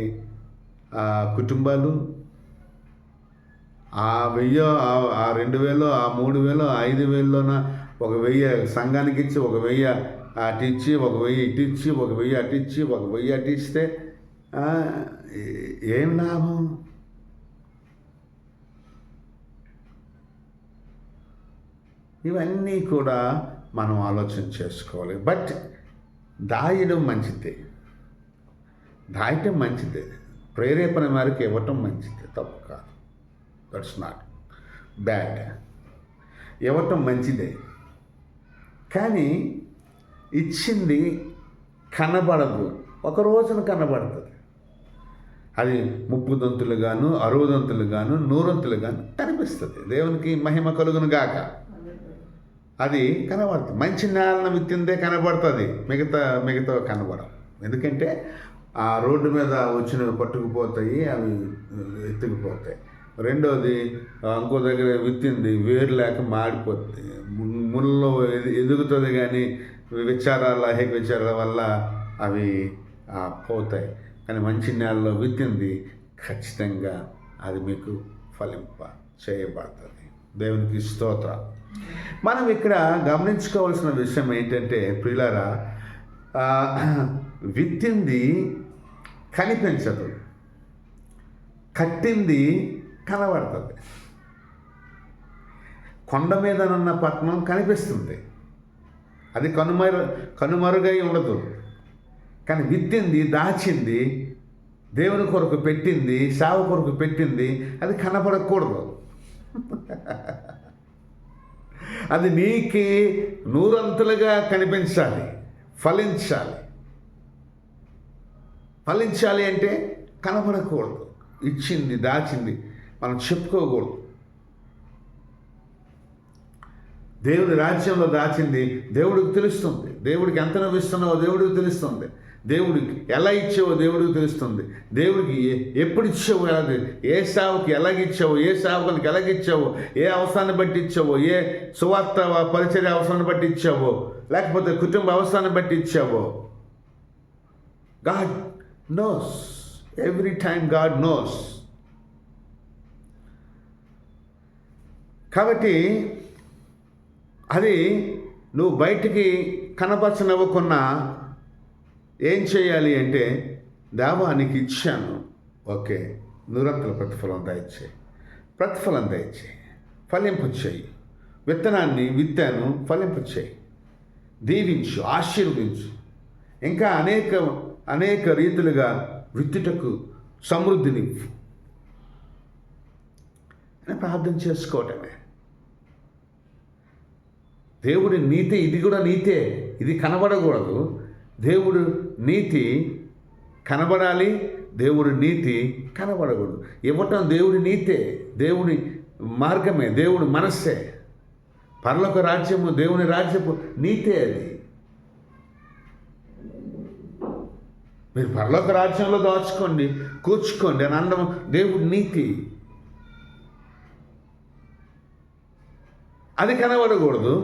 కుటుంబాలు ఆ 1000, ఆ 2000, ఆ 3000, 5000లోన 1000 సంఘానికి ఇచ్చి, 1000 అటు ఇచ్చి, 1000 ఇటు ఇచ్చి, 1000 అటు ఇచ్చి, 1000 అటు ఇస్తే ఏం లాభం? ఇవన్నీ కూడా మనం ఆలోచన చేసుకోవాలి. బట్ దాయడం మంచిదే, దాయటం మంచిదే, ప్రేరేపణ మేరకు ఇవ్వటం మంచిదే, తప్పు కాదు. That's not bad. ఇవ్వటం మంచిదే, కానీ ఇచ్చింది కనబడదు, ఒక రోజున కనబడుతుంది. అది 30 దంతులు గాను, 60 దంతులు గాను, 100 దంతులు గాను కనిపిస్తుంది. దేవునికి మహిమ కలుగును గాక. అది కనబడుతుంది. మంచి నేలను విత్తిందే కనబడుతుంది, మిగతా కనబడవు. ఎందుకంటే ఆ రోడ్డు మీద వచ్చినవి పట్టుకుపోతాయి, అవి ఎత్తుకుపోతాయి. రెండోది ఇంకో దగ్గర విత్తింది వేరు లేక మాడిపోతుంది, ముళ్ళలో ఎదుగుతుంది, కానీ ఐహిక విచారాల వల్ల అవి పోతాయి. కానీ మంచి నేలలో విత్తింది ఖచ్చితంగా అది మీకు ఫలింప చేయబడుతుంది. దేవునికి స్తోత్రం. మనం ఇక్కడ గమనించుకోవాల్సిన విషయం ఏంటంటే ప్రియులారా, విత్తింది కనిపించదు, కట్టింది కనబడుతుంది. కొండ మీదనున్న పట్టణం కనిపిస్తుంది, అది కనుమరుగై ఉండదు. కానీ విత్తింది, దాచింది, దేవుని కొరకు పెట్టింది, సేవ కొరకు పెట్టింది, అది కనపడకూడదు. అది నీకి 100 అంతులుగా కనిపించాలి, ఫలించాలి. ఫలించాలి అంటే కనపడకూడదు. ఇచ్చింది, దాచింది మనం చెప్పుకోకూడదు. దేవుడి రాజ్యంలో దాచింది దేవుడికి తెలుస్తుంది. దేవుడికి ఎంత నువ్వు ఇస్తున్నావో దేవుడికి తెలుస్తుంది. దేవుడికి ఎలా ఇచ్చావో దేవుడికి తెలుస్తుంది. దేవుడికి ఎప్పుడు ఇచ్చావో, ఏ సేవకి ఎలాగిచ్చావో, ఏ సేవకునికి ఎలాగిచ్చావో, ఏ అవసరాన్ని బట్టి ఇచ్చావో, ఏ సువార్త పరిచర్య అవసరాన్ని బట్టి ఇచ్చావో, లేకపోతే కుటుంబ అవసరాన్ని బట్టి ఇచ్చావో, God knows. Every time God knows. కాబట్టి అది నువ్వు బయటికి కనపరచనివ్వకున్నా ఏం చేయాలి అంటే, దేవా నీకు ఇచ్చాను, ఓకే, 100 ప్రతిఫలం దయచేయి, ప్రతిఫలం దయచేయి, ఫలింపు చేయి. విత్తనాన్ని విత్తాను, ఫలింపు చేయి, దీవించు, ఆశీర్వదించు. ఇంకా అనేక రీతులుగా విత్తుటకు సమృద్ధినివ్వు అని ప్రార్థన చేసుకోవటమే. దేవుడి నీతి, ఇది కూడా నీతే, ఇది కనబడకూడదు. దేవుడు నీతి కనబడాలి, దేవుడి నీతి కనబడకూడదు. ఇవ్వటం దేవుడి నీతే, దేవుడి మార్గమే, దేవుడి మనస్సే. పరలోక రాజ్యము దేవుని రాజ్యపు నీతే. అది మీరు పరలోక రాజ్యంలో దాచుకోండి, కూర్చుకోండి అని అనడం దేవుడి నీతి. అది కనబడకూడదు.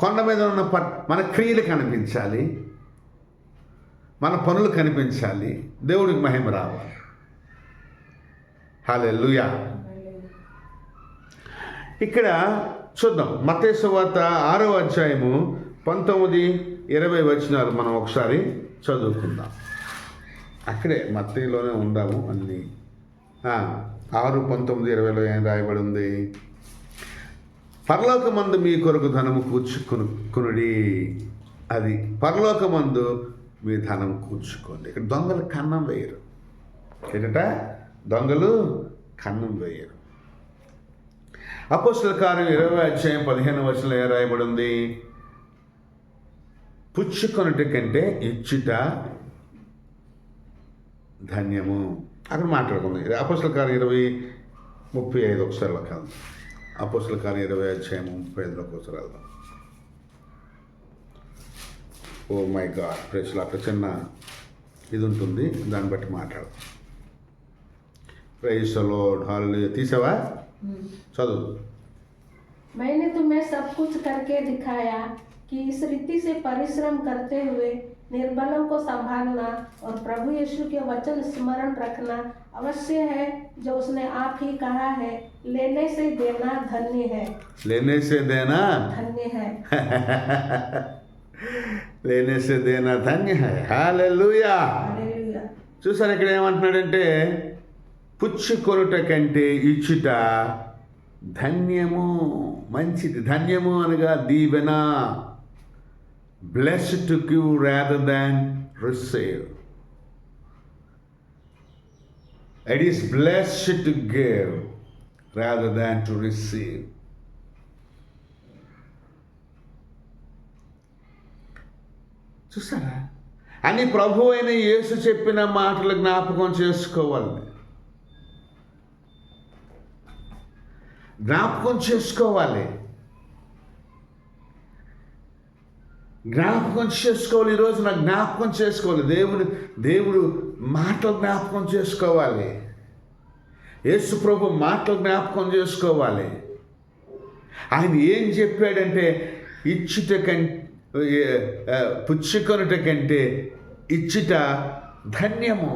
కొండ మీద ఉన్న మన క్రియలు కనిపించాలి, మన పనులు కనిపించాలి, దేవుడికి మహిమ రావాలి. హల్లెలూయా. ఇక్కడ చూద్దాం. మత్తయి సువార్త 6వ అధ్యాయము 19-20 వచనాలు మనం ఒకసారి చదువుకుందాం. అక్కడే మత్తయిలోనే ఉందాము అన్నీ. 6:19-20లో ఏం రాయబడి ఉంది? పరలోకమందు మీ కొరకు ధనము కూర్చుకొనుడి. అది పరలోకమందు మీ ధనం కూర్చుకోండి. ఇక్కడ దొంగలు కన్నం వేయరు. ఏంటంట? దొంగలు కన్నం వేయరు. అపోస్తలుల కార్యం 20వ అధ్యాయం 15వ వచనంలో ఏం రాయబడి ఉంది? పుచ్చుకొనుట కంటే ఇచ్చుట ధన్యము. అక్కడ మాట్లాడుకుంది. అపోస్తలుల కార్యం 20:35 ఒకసారి కాదు. అపోస్తలుల కార్యం 20వ అధ్యాయం 35లోకి ఒకసారి వెళ్దాం. ఓ మై గాడ్, ప్రెస్లో అక్కడ చిన్న ఇది ఉంటుంది, దాన్ని బట్టి మాట్లాడదాం. ప్రైజ్ ది లార్డ్, హల్లెలూయా. తీసావా? చదువు. मैंने तुम्हें सब कुछ करके दिखाया कि इस रीति से परिश्रम करते हुए निर्बलों को संभालना और प्रभु यीशु के वचन स्मरण रखना अवश्य है, जो उसने आप ही कहा है, लेने से देना धन्य है। लेने से देना धन्य है। లేనే సే దేనా ధన్య హై. హల్లెలూయా. हालेलुया। చూసారు ఇక్కడ ఏమంటున్నాడంటే, పుచ్చుకొనుట కంటే ఇచ్చుట ధన్యము, మంచిది. ధన్యము అనగా దీవెన. Blessed to give rather than receive. It is blessed to give rather than to receive. చూసారా? అని ప్రభు అయిన యేసు చెప్పిన మాటలు జ్ఞాపకం చేసుకోవాలి. జ్ఞాపకం చేసుకోవాలి. ఈరోజు నాకు జ్ఞాపకం చేసుకోవాలి. దేవుడు మాటలు జ్ఞాపకం చేసుకోవాలి. యేసు ప్రభు మాటలు జ్ఞాపకం చేసుకోవాలి. ఆయన ఏం చెప్పాడంటే, ఇచ్చుట కంటే పుచ్చుకొనుట కంటే ఇచ్చుట ధన్యము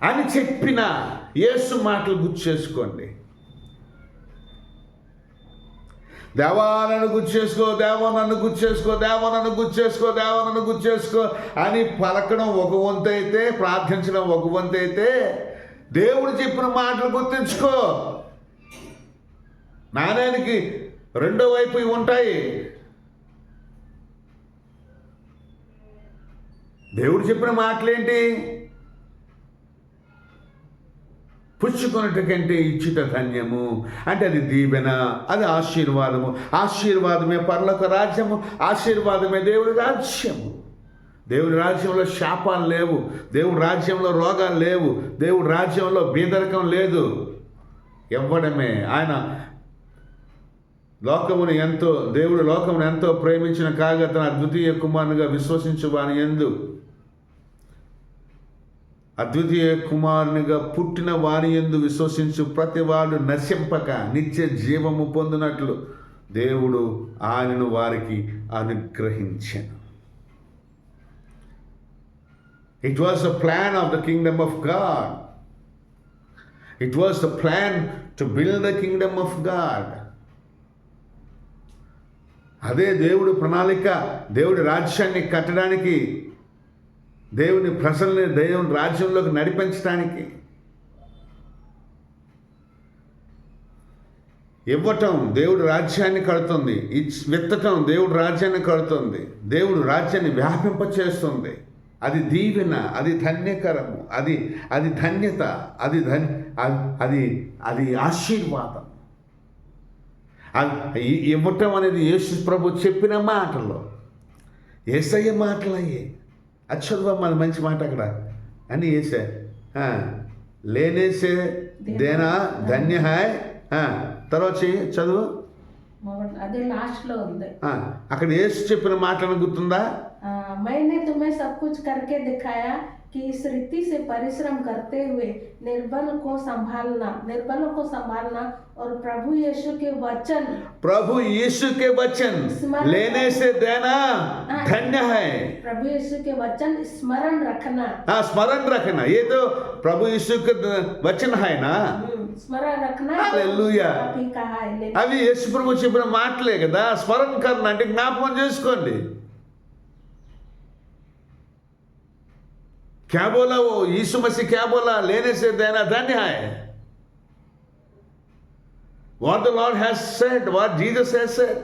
అని చెప్పిన యేసు మాటలు గుర్తు చేసుకోండి. దేవా నన్ను గుర్తు చేసుకో, దేవా నన్ను గుర్తు చేసుకో, దేవా నన్ను గుర్తు చేసుకో, దేవా నన్ను గుర్తు చేసుకో అని పలకడం ఒక వంతు అయితే, ప్రార్థించడం ఒక వంతు అయితే, దేవుడు చెప్పిన మాటలు గుర్తుంచుకో. నాణ్యానికి రెండో వైపు ఇవి ఉంటాయి. దేవుడు చెప్పిన మాటలేంటి? పుచ్చుకొనుట కంటే ఇచ్చుట ధన్యము అంటే అది దీవెన, అది ఆశీర్వాదము. ఆశీర్వాదమే పరలోక రాజ్యము, ఆశీర్వాదమే దేవుడి రాజ్యము. దేవుడి రాజ్యంలో శాపాలు లేవు, దేవుడి రాజ్యంలో రోగాలు లేవు, దేవుడి రాజ్యంలో బీదరికం లేదు. ఇవ్వడమే. ఆయన దేవుడు లోకమును ఎంతో ప్రేమించిన కాగా తన అద్వితీయ కుమారునిగా విశ్వసించు వాని యందు, అద్వితీయ కుమారునిగా పుట్టిన వాని యందు విశ్వసించు ప్రతివాడు నశింపక నిత్య జీవము పొందినట్లు దేవుడు ఆయనను వారికి అనుగ్రహించెను. It was the plan of the kingdom of God. It was the plan to build the kingdom of God. అదే దేవుడు ప్రణాళిక. దేవుడి రాజ్యాన్ని కట్టడానికి, దేవుని ప్రజల్ని దేవుని రాజ్యంలోకి నడిపించడానికి. ఇవ్వటం దేవుడు రాజ్యాన్ని కడుతుంది, విత్తటం దేవుడు రాజ్యాన్ని కడుతుంది, దేవుడు రాజ్యాన్ని వ్యాపింపచేస్తుంది. అది దీవెన, అది ధన్యకరము, అది ధన్యత, అది ఆశీర్వాదం. ఇవ్వటం అనేది యేసు ప్రభు చెప్పిన మాటలు, యేసయ్య మాటలు అయ్యే. అది చదువమ్మా, అది మంచి మాట అక్కడ అని వేసే. లేనేసే దేనా ధన్య హాయ్. తర్వాత చదువు. అదే లాస్ట్ లో ఉంది. అక్కడ యేసు చెప్పిన మాటలను గుర్తుందా? मैंने तुम्हें सब कुछ करके दिखाया कि इस रीति से परिश्रम करते हुए निर्बलों को संभालना और प्रभु यीशु के वचन प्रभु यीशु के वचन लेने से देना धन्य है। प्रभु यीशु के वचन स्मरण रखना। हाँ, स्मरण रखना, ये तो प्रभु यीशु के वचन है ना। स्मरण रखना हालेलुया। अभी कहा है అవి యేసు ప్రభు చెప్పిన మాటలే కదా। స్మరణ కరణ అంటే జ్ఞాపకం చేసుకోండి। क्या बोला वो यीशु मसीह, क्या बोला? लेने से देना धन्य है। What the Lord has said, what Jesus has said.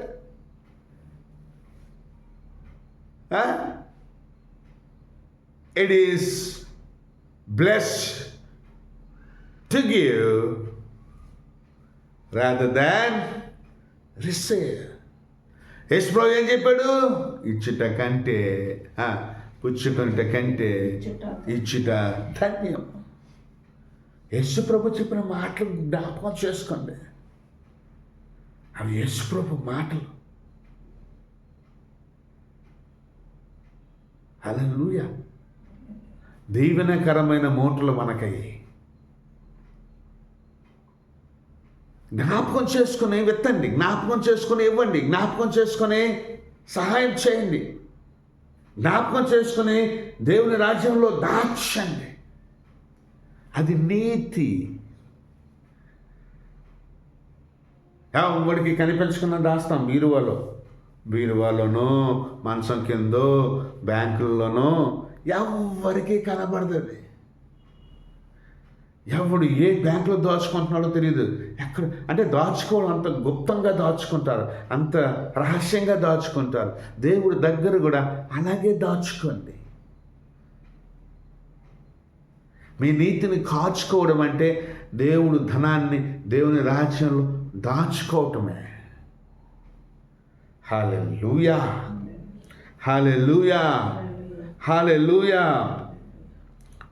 Huh? It is blessed to give rather than receive. యేసు ప్రభు ఏం చెప్పాడు? ఇచ్చుట కంటే పుచ్చుకొనుట కంటే ఇచ్చుట ధన్యం. యేసు ప్రభు చెప్పిన మాటలు జ్ఞాపకం చేసుకోండి. అవి యేసు ప్రభు మాటలు. హల్లెలూయా. దీవెనకరమైన మూటలు మనకయ్యి. జ్ఞాపకం చేసుకుని విత్తండి, జ్ఞాపకం చేసుకుని ఇవ్వండి, జ్ఞాపకం చేసుకుని సహాయం చేయండి, జ్ఞాపకం చేసుకుని దేవుని రాజ్యంలో దాచండి. అది నీతి. ఎవరికి కనిపించకుండా దాస్తాం. బీరువాలోనో మంచం కిందో బ్యాంకుల్లోనో ఎవరికి కనబడదు. అది ఎవడు ఏ బ్యాంకులో దాచుకుంటున్నాడో తెలియదు. ఎక్కడ అంటే దాచుకోవడం అంత గుప్తంగా దాచుకుంటారు, అంత రహస్యంగా దాచుకుంటారు. దేవుడి దగ్గర కూడా అలాగే దాచుకోండి. మీ నీతిని కాచుకోవడం అంటే దేవుడు ధనాన్ని దేవుని రాజ్యంలో దాచుకోవటమే. Hallelujah, hallelujah, hallelujah.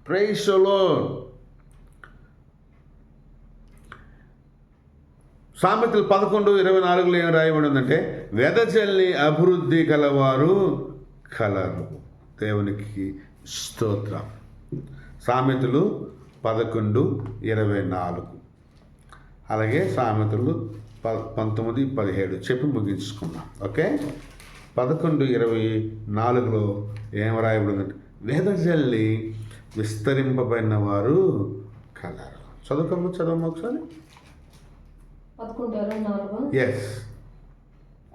Praise the Lord. సామెతలు 11:24 ఏం రాయబడి ఉందంటే, వెదజల్లి అభివృద్ధి కలవారు కలరు. దేవునికి స్తోత్రం. సామెతలు 11:24, అలాగే సామెతలు 19:17 చెప్పి ముగించుకున్నాం. ఓకే, 11:24 ఏం రాయబడి ఉందంటే, వెదజల్లి విస్తరింపబడిన వారు కలరు. చదవము ఒకసారి. 11:24 यस।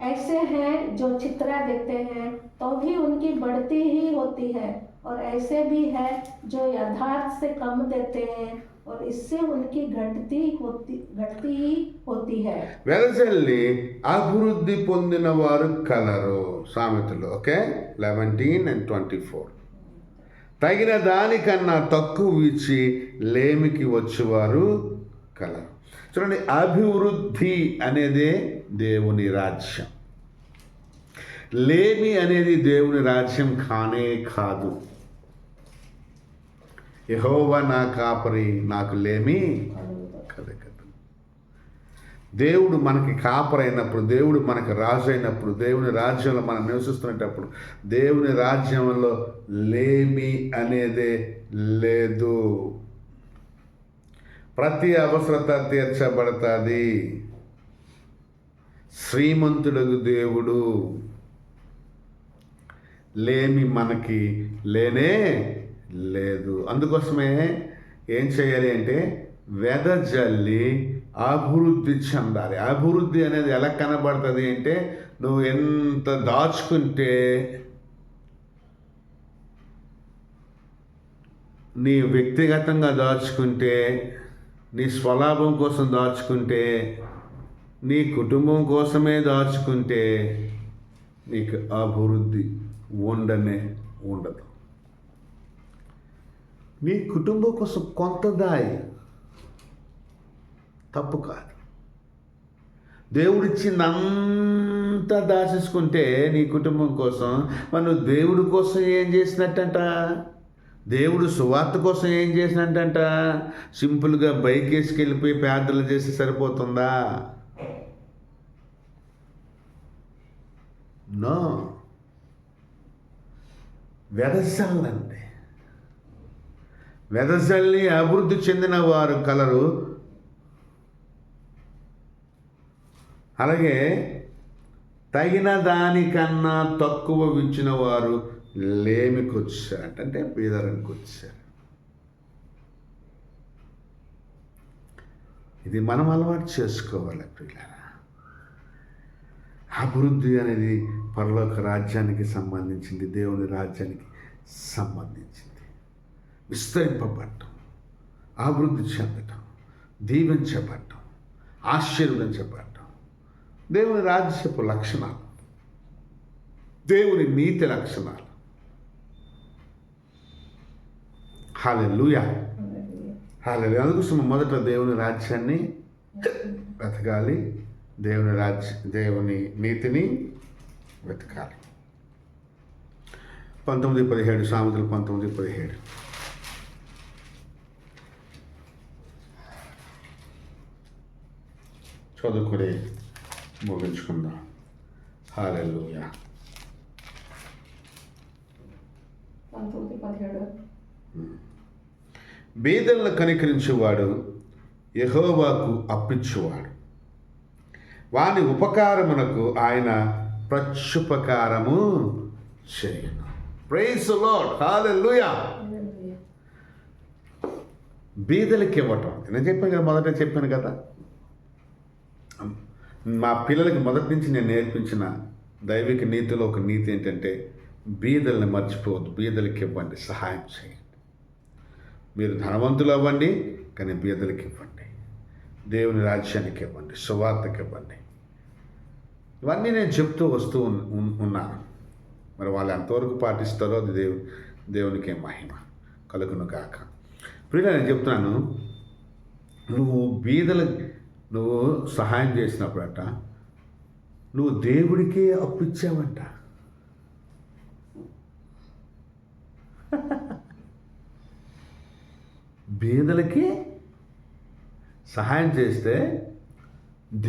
ऐसे हैं जो चित्रा देते हैं तो भी उनकी बढ़ती ही होती है, और ऐसे भी है जो यथार्थ से कम देते हैं और इससे उनकी घटती ही होती है. వెదజల్లి అభివృద్ధి పొందిన వారు కలరు. సామెతలు ఓకే 11:24. తగిన దానికన్నా తక్కువ ఇచ్చి లేమికి వచ్చేవారు కలరు. చూడండి, అభివృద్ధి అనేదే దేవుని రాజ్యం. లేమి అనేది దేవుని రాజ్యం కానే కాదు. యెహోవా నా కాపరి, నాకు లేమి కలగదు. దేవుడు మనకి కాపరైనప్పుడు, దేవుడు మనకి రాజు అయినప్పుడు, దేవుని రాజ్యంలో మనం నివసిస్తున్నప్పుడు, దేవుని రాజ్యంలో లేమి అనేదే లేదు. ప్రతి అవసరత తీర్చబడుతుంది. శ్రీమంతుడగు దేవుడు. లేమి మనకి లేనే లేదు. అందుకోసమే ఏం చేయాలి అంటే వెదజల్లి అభివృద్ధి చెందాలి. అభివృద్ధి అనేది ఎలా కనబడుతుంది అంటే, నువ్వు ఎంత దాచుకుంటే, నీ వ్యక్తిగతంగా దాచుకుంటే, నీ స్వలాభం కోసం దాచుకుంటే, నీ కుటుంబం కోసమే దాచుకుంటే నీకు అభివృద్ధి ఉండదు. నీ కుటుంబం కోసం కొంత దాయి తప్పు కాదు. దేవుడిచ్చిందంతా దాచేసుకుంటే నీ కుటుంబం కోసం, మరి నువ్వు దేవుడి కోసం ఏం చేసినట్టంట? దేవుడు సువార్త కోసం ఏం చేసినట్టంట? సింపుల్గా బైక్ వేసుకెళ్ళిపోయి ప్రార్థనలు చేసి సరిపోతుందా? నో. వెదజల్లండి. వెదజల్లి అభివృద్ధి చెందిన వారు కలరు. అలాగే తగిన దానికన్నా తక్కువ వించిన వారు లేమికి వచ్చారు, అంటే పేదరానికి వచ్చారు. ఇది మనం అలవాటు చేసుకోవాలి ప్రియులారా. అభివృద్ధి అనేది పరలోక రాజ్యానికి సంబంధించింది, దేవుని రాజ్యానికి సంబంధించింది. విస్తరింపబడటం, అభివృద్ధి చెందటం, దీవించబడటం, ఆశీర్వదించబడటం దేవుని రాజ్యపు లక్షణాలు, దేవుని నీతి లక్షణాలు. హల్లెలూయా, హల్లెలూయా. అందుకోసం మొదట దేవుని రాజ్యాన్ని వెతకాలి, దేవుని నీతిని వెతకాలి. 19:17 సామెతలు 19:17. చదువుకుని ముగించుకుందాం. హల్లెలూయా. 19:17. బీదలను కనికరించువాడు యెహోవాకు అప్పించువాడు, వాని ఉపకారమునకు ఆయన ప్రత్యుపకారము చేయను. Praise the Lord. హల్లెలూయా. బీదలకి ఇవ్వటం, నేను చెప్పాను కదా, మొదట చెప్పాను కదా, మా పిల్లలకి మొదటి నుంచి నేను నేర్పించిన దైవిక నీతిలో ఒక నీతి ఏంటంటే బీదల్ని మర్చిపోవద్దు, బీదలకి ఇవ్వండి, సహాయం చేయండి. మీరు ధనవంతులు అవ్వండి, కానీ బీదలకి ఇవ్వండి, దేవుని రాజ్యానికి ఇవ్వండి, సువార్తకి ఇవ్వండి. ఇవన్నీ నేను చెప్తూ వస్తూ ఉన్నాను. మరి వాళ్ళు ఎంతవరకు పాటిస్తారో అది దేవునికే మహిమ కలుగును గాక. ఇప్పుడు నేను చెప్తున్నాను, నువ్వు సహాయం చేసినప్పుడట నువ్వు దేవుడికే అప్పిచ్చావంట. బీదలకి సహాయం చేస్తే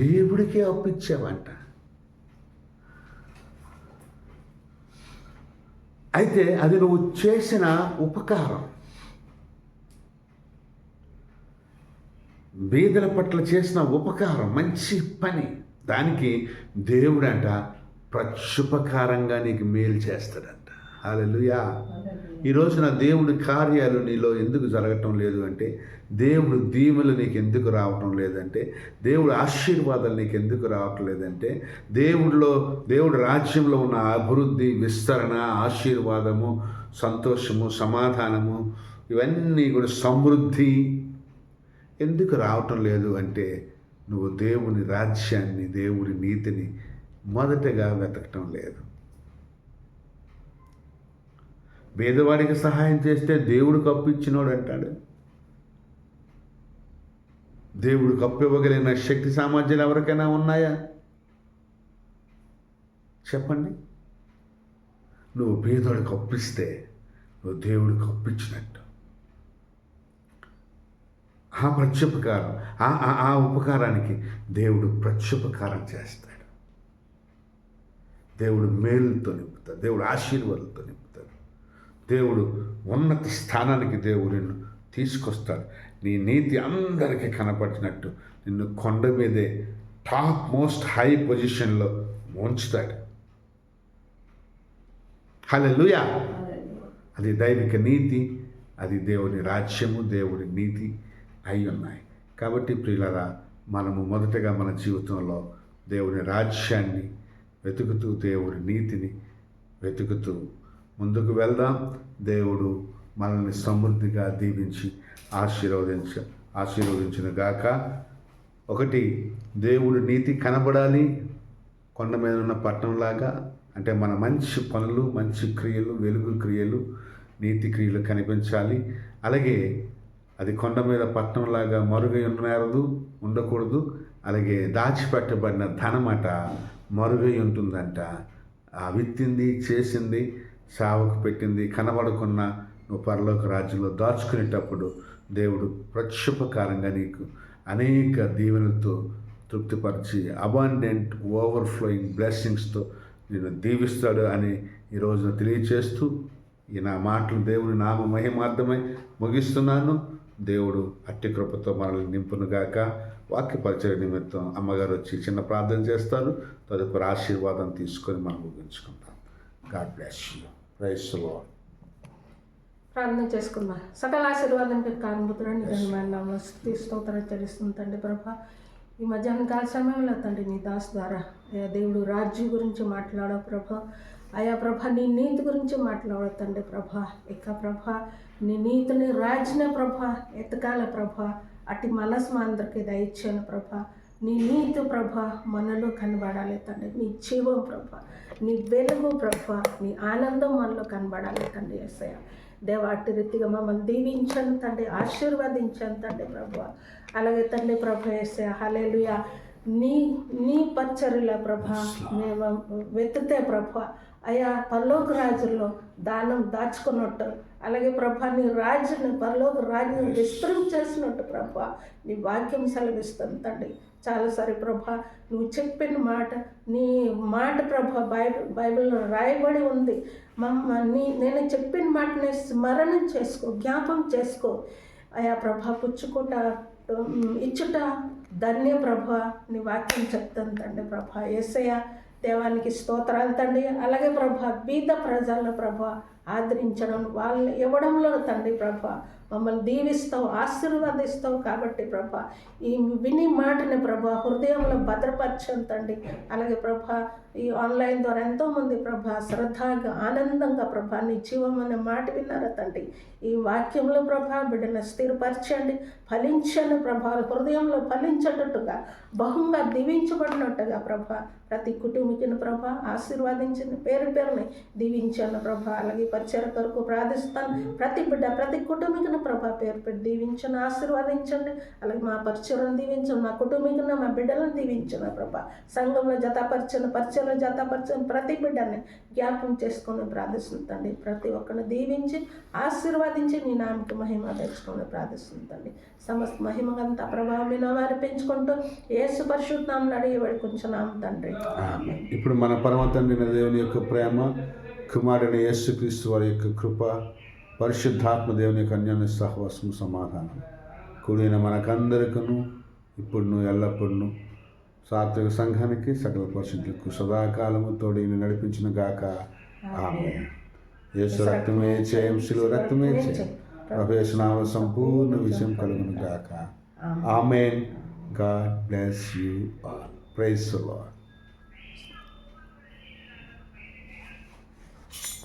దేవుడికే అప్పిచ్చావంట. అయితే అది నువ్వు చేసిన ఉపకారం, బీదల పట్ల చేసిన ఉపకారం, మంచి పని, దానికి దేవుడంట ప్రత్యుపకారంగా నీకు మేలు చేస్తాడంట. హల్లెలూయా. ఈ రోజున దేవుడి కార్యాలు నీలో ఎందుకు జరగటం లేదు అంటే, దేవుడు దీవెనలు నీకు ఎందుకు రావటం లేదంటే, దేవుడు ఆశీర్వాదాలు నీకు ఎందుకు రావటం లేదంటే, దేవుడి రాజ్యంలో ఉన్న అభివృద్ధి, విస్తరణ, ఆశీర్వాదము, సంతోషము, సమాధానము, ఇవన్నీ కూడా సమృద్ధి ఎందుకు రావటం లేదు అంటే, నువ్వు దేవుని రాజ్యాన్ని, దేవుడి నీతిని మొదటగా వెతకటం లేదు. పేదవాడికి సహాయం చేస్తే దేవుడికి అప్పు ఇచ్చినోడు అంటాడు. దేవుడికి అప్పు ఇవ్వగలిగిన శక్తి సామర్థ్యాలు ఎవరికైనా ఉన్నాయా చెప్పండి? నువ్వు పేదోడికి అప్పిస్తే నువ్వు దేవుడికి అప్పిచ్చినట్టు. ఆ ప్రత్యుపకారం, ఆ ఉపకారానికి దేవుడు ప్రత్యుపకారం చేస్తాడు. దేవుడు మేలుతో నింపుతాడు, దేవుడు ఆశీర్వాదంతో నింపుతాడు, దేవుడు ఉన్నత స్థానానికి దేవుడు నిన్ను తీసుకొస్తాడు. నీ నీతి అందరికీ కనపడినట్టు నిన్ను కొండ మీదే టాప్ మోస్ట్ హై పొజిషన్లో ఉంచుతాడు. హల్లెలూయా. అది దైవిక నీతి, అది దేవుని రాజ్యము, దేవుని నీతి అయి ఉన్నాయి. కాబట్టి ప్రియులారా, మనము మొదటగా మన జీవితంలో దేవుని రాజ్యాన్ని వెతుకుతూ, దేవుని నీతిని వెతుకుతూ ముందుకు వెళ్దాం. దేవుడు మనల్ని సమృద్ధిగా దీవించి ఆశీర్వదించిన గాక. ఒకటి, దేవుడి నీతి కనబడాలి కొండ మీద ఉన్న పట్టణంలాగా. అంటే మన మంచి పనులు, మంచి క్రియలు, వెలుగు క్రియలు, నీతి క్రియలు కనిపించాలి. అలాగే అది కొండ మీద పట్టణంలాగా మరుగై ఉండకూడదు. అలాగే దాచిపెట్టబడిన ధనమట మరుగై ఉంటుందంట. ఆ విత్తింది, చేసింది, సావుకు పెట్టింది కనబడకున్న నువ్వు పరలోక రాజ్యంలో దాచుకునేటప్పుడు దేవుడు ప్రత్యుపకారంగా నీకు అనేక దీవెనలతో తృప్తిపరిచి అబాండెంట్ ఓవర్ఫ్లోయింగ్ బ్లెస్సింగ్స్తో నేను దీవిస్తాడు అని ఈ రోజున తెలియచేస్తూ ఈ నా మాటలు దేవుని నామ మహిమార్థమై ముగిస్తున్నాను. దేవుడు అట్టి కృపతో మనల్ని నింపునుగాక. వాక్య పరిచయ నిమిత్తం అమ్మగారు వచ్చి చిన్న ప్రార్థన చేస్తారు. తదుపరి ఆశీర్వాదం తీసుకొని మనం ముగించుకుంటాం. God bless you. Praise the Lord. ప్రార్థన చేసుకుందాం. సకల ఆశీర్వాదానికి కారణభూతులని ఘనమైన స్తోత్రం చెల్లిస్తుంది తండ్రి ప్రభా. ఈ మధ్యాహ్న కాల సమయంలో తండ్రి నీ దాస్ ద్వారా అయా దేవుడు రాజ్యం గురించి మాట్లాడవు ప్రభా. అయా ప్రభా నీ నీతి గురించి మాట్లాడవు తండ్రి ప్రభా. ఇక ప్రభా నీ నీతిని రాజ్యన ప్రభా ఎతకాల ప్రభా. అట్టి మనసు మా అందరికీ దయచేయను ప్రభా. నీ నీతి ప్రభా మనలో కనబడాలి తండ్రి. నీ జీవం ప్రభా, నీ వెలుగు ప్రభా, నీ ఆనందం మనలో కనబడాలి తండ్రి. యేసయ్య దేవా అట్టి రీతిగా మమ్మల్ని దీవించండి తండ్రి, ఆశీర్వదించండి తండ్రి ప్రభా. అలాగే తండ్రి ప్రభా యేసయ్య హల్లెలూయా. నీ పరిచర్యల ప్రభా మేము వెతితే ప్రభా అయా పరలోక రాజుల్లో దానం దాచుకున్నట్టు, అలాగే ప్రభా నీ రాజుని పరలోక రాజుని విస్తరించేసినట్టు ప్రభా నీ వాక్యం సెలవిస్తుంది తండ్రి. చాలాసారి ప్రభా నువ్వు చెప్పిన మాట, నీ మాట ప్రభా బైబిల్లో రాయబడి ఉంది. నేను చెప్పిన మాటని స్మరణం చేసుకో, జ్ఞాపం చేసుకో. అయా ప్రభా పుచ్చుకుంటా ఇచ్చుట ధన్య ప్రభా నీ వాక్యం చెప్తాను తండ్రి ప్రభా. యేసయ్య దేవానికి స్తోత్రాలు తండ్రి. అలాగే ప్రభా బీద ప్రజలను ప్రభా ఆదరించడం, వాళ్ళని ఇవ్వడంలో తండ్రి ప్రభా మమ్మల్ని దీవిస్తావు, ఆశీర్వాదిస్తావు. కాబట్టి ప్రభా ఈ విని మాటని ప్రభా హృదయంలో భద్రపరచండి తండ్రి. అలాగే ప్రభా ఈ ఆన్లైన్ ద్వారా ఎంతోమంది ప్రభా శ్రద్ధగా ఆనందంగా ప్రభా నీ జీవం అనే మాట విన్నారా తండ్రి. ఈ వాక్యంలో ప్రభా బిడ్డను స్థిరపరచండి, ఫలించండి ప్రభా, హృదయంలో ఫలించేటట్టుగా బహుగా దీవించబడినట్టుగా ప్రభా ప్రతి కుటుంబికిని ప్రభా ఆశీర్వాదించండి, పేరు పేరుని దీవించండి ప్రభా. అలాగే పరిచయ కొరకు ప్రార్థిస్తాను. ప్రతి బిడ్డ ప్రతి కుటుంబికిని ప్రభా పేరు పెట్టి దీవించండి, ఆశీర్వదించండి. అలాగే మా పరిచయం దీవించండి, మా కుటుంబికిని మా బిడ్డలను దీవించండి ప్రభా. సంఘంలో పరిచయంలో జతపరచని ప్రతి బిడ్డని జ్ఞాపకం చేసుకొని ప్రార్థిస్తుందండి. ప్రతి ఒక్కరిని దీవించి ఆశీర్వదించి నీ నామకి మహిమ తెచ్చుకొని ప్రార్థిస్తుందండి. సమస్త మహిమగంతా ప్రభావం మీ నామాన్ని పెంచుకుంటూ యేసు పరిశుద్ధ నామమున అడిగి వేడుకొంచున్నాం తండ్రి. ఇప్పుడు మన పరమ తండ్రి దేవుని యొక్క ప్రేమ, కుమారుడైన యేసుక్రీస్తు వారి యొక్క కృప, పరిశుద్ధాత్మ దేవుని యొక్క అన్యోన్య సహవాసం, సమాధానం కూడిన మనకందరికను ఇప్పుడు ఎల్లప్పుడూ సాత్విక సంఘానికి సకల పరిశుద్ధులకు సదాకాలము తోడిని నడిపించిన గాక. ఆమేన్. యేసు రక్తమే జయం, శిలువ రక్తమే జయం. ప్రభు యేసు నామమున సంపూర్ణ విజయం కలుగును గాక. Amen. God bless you all. Praise the lord.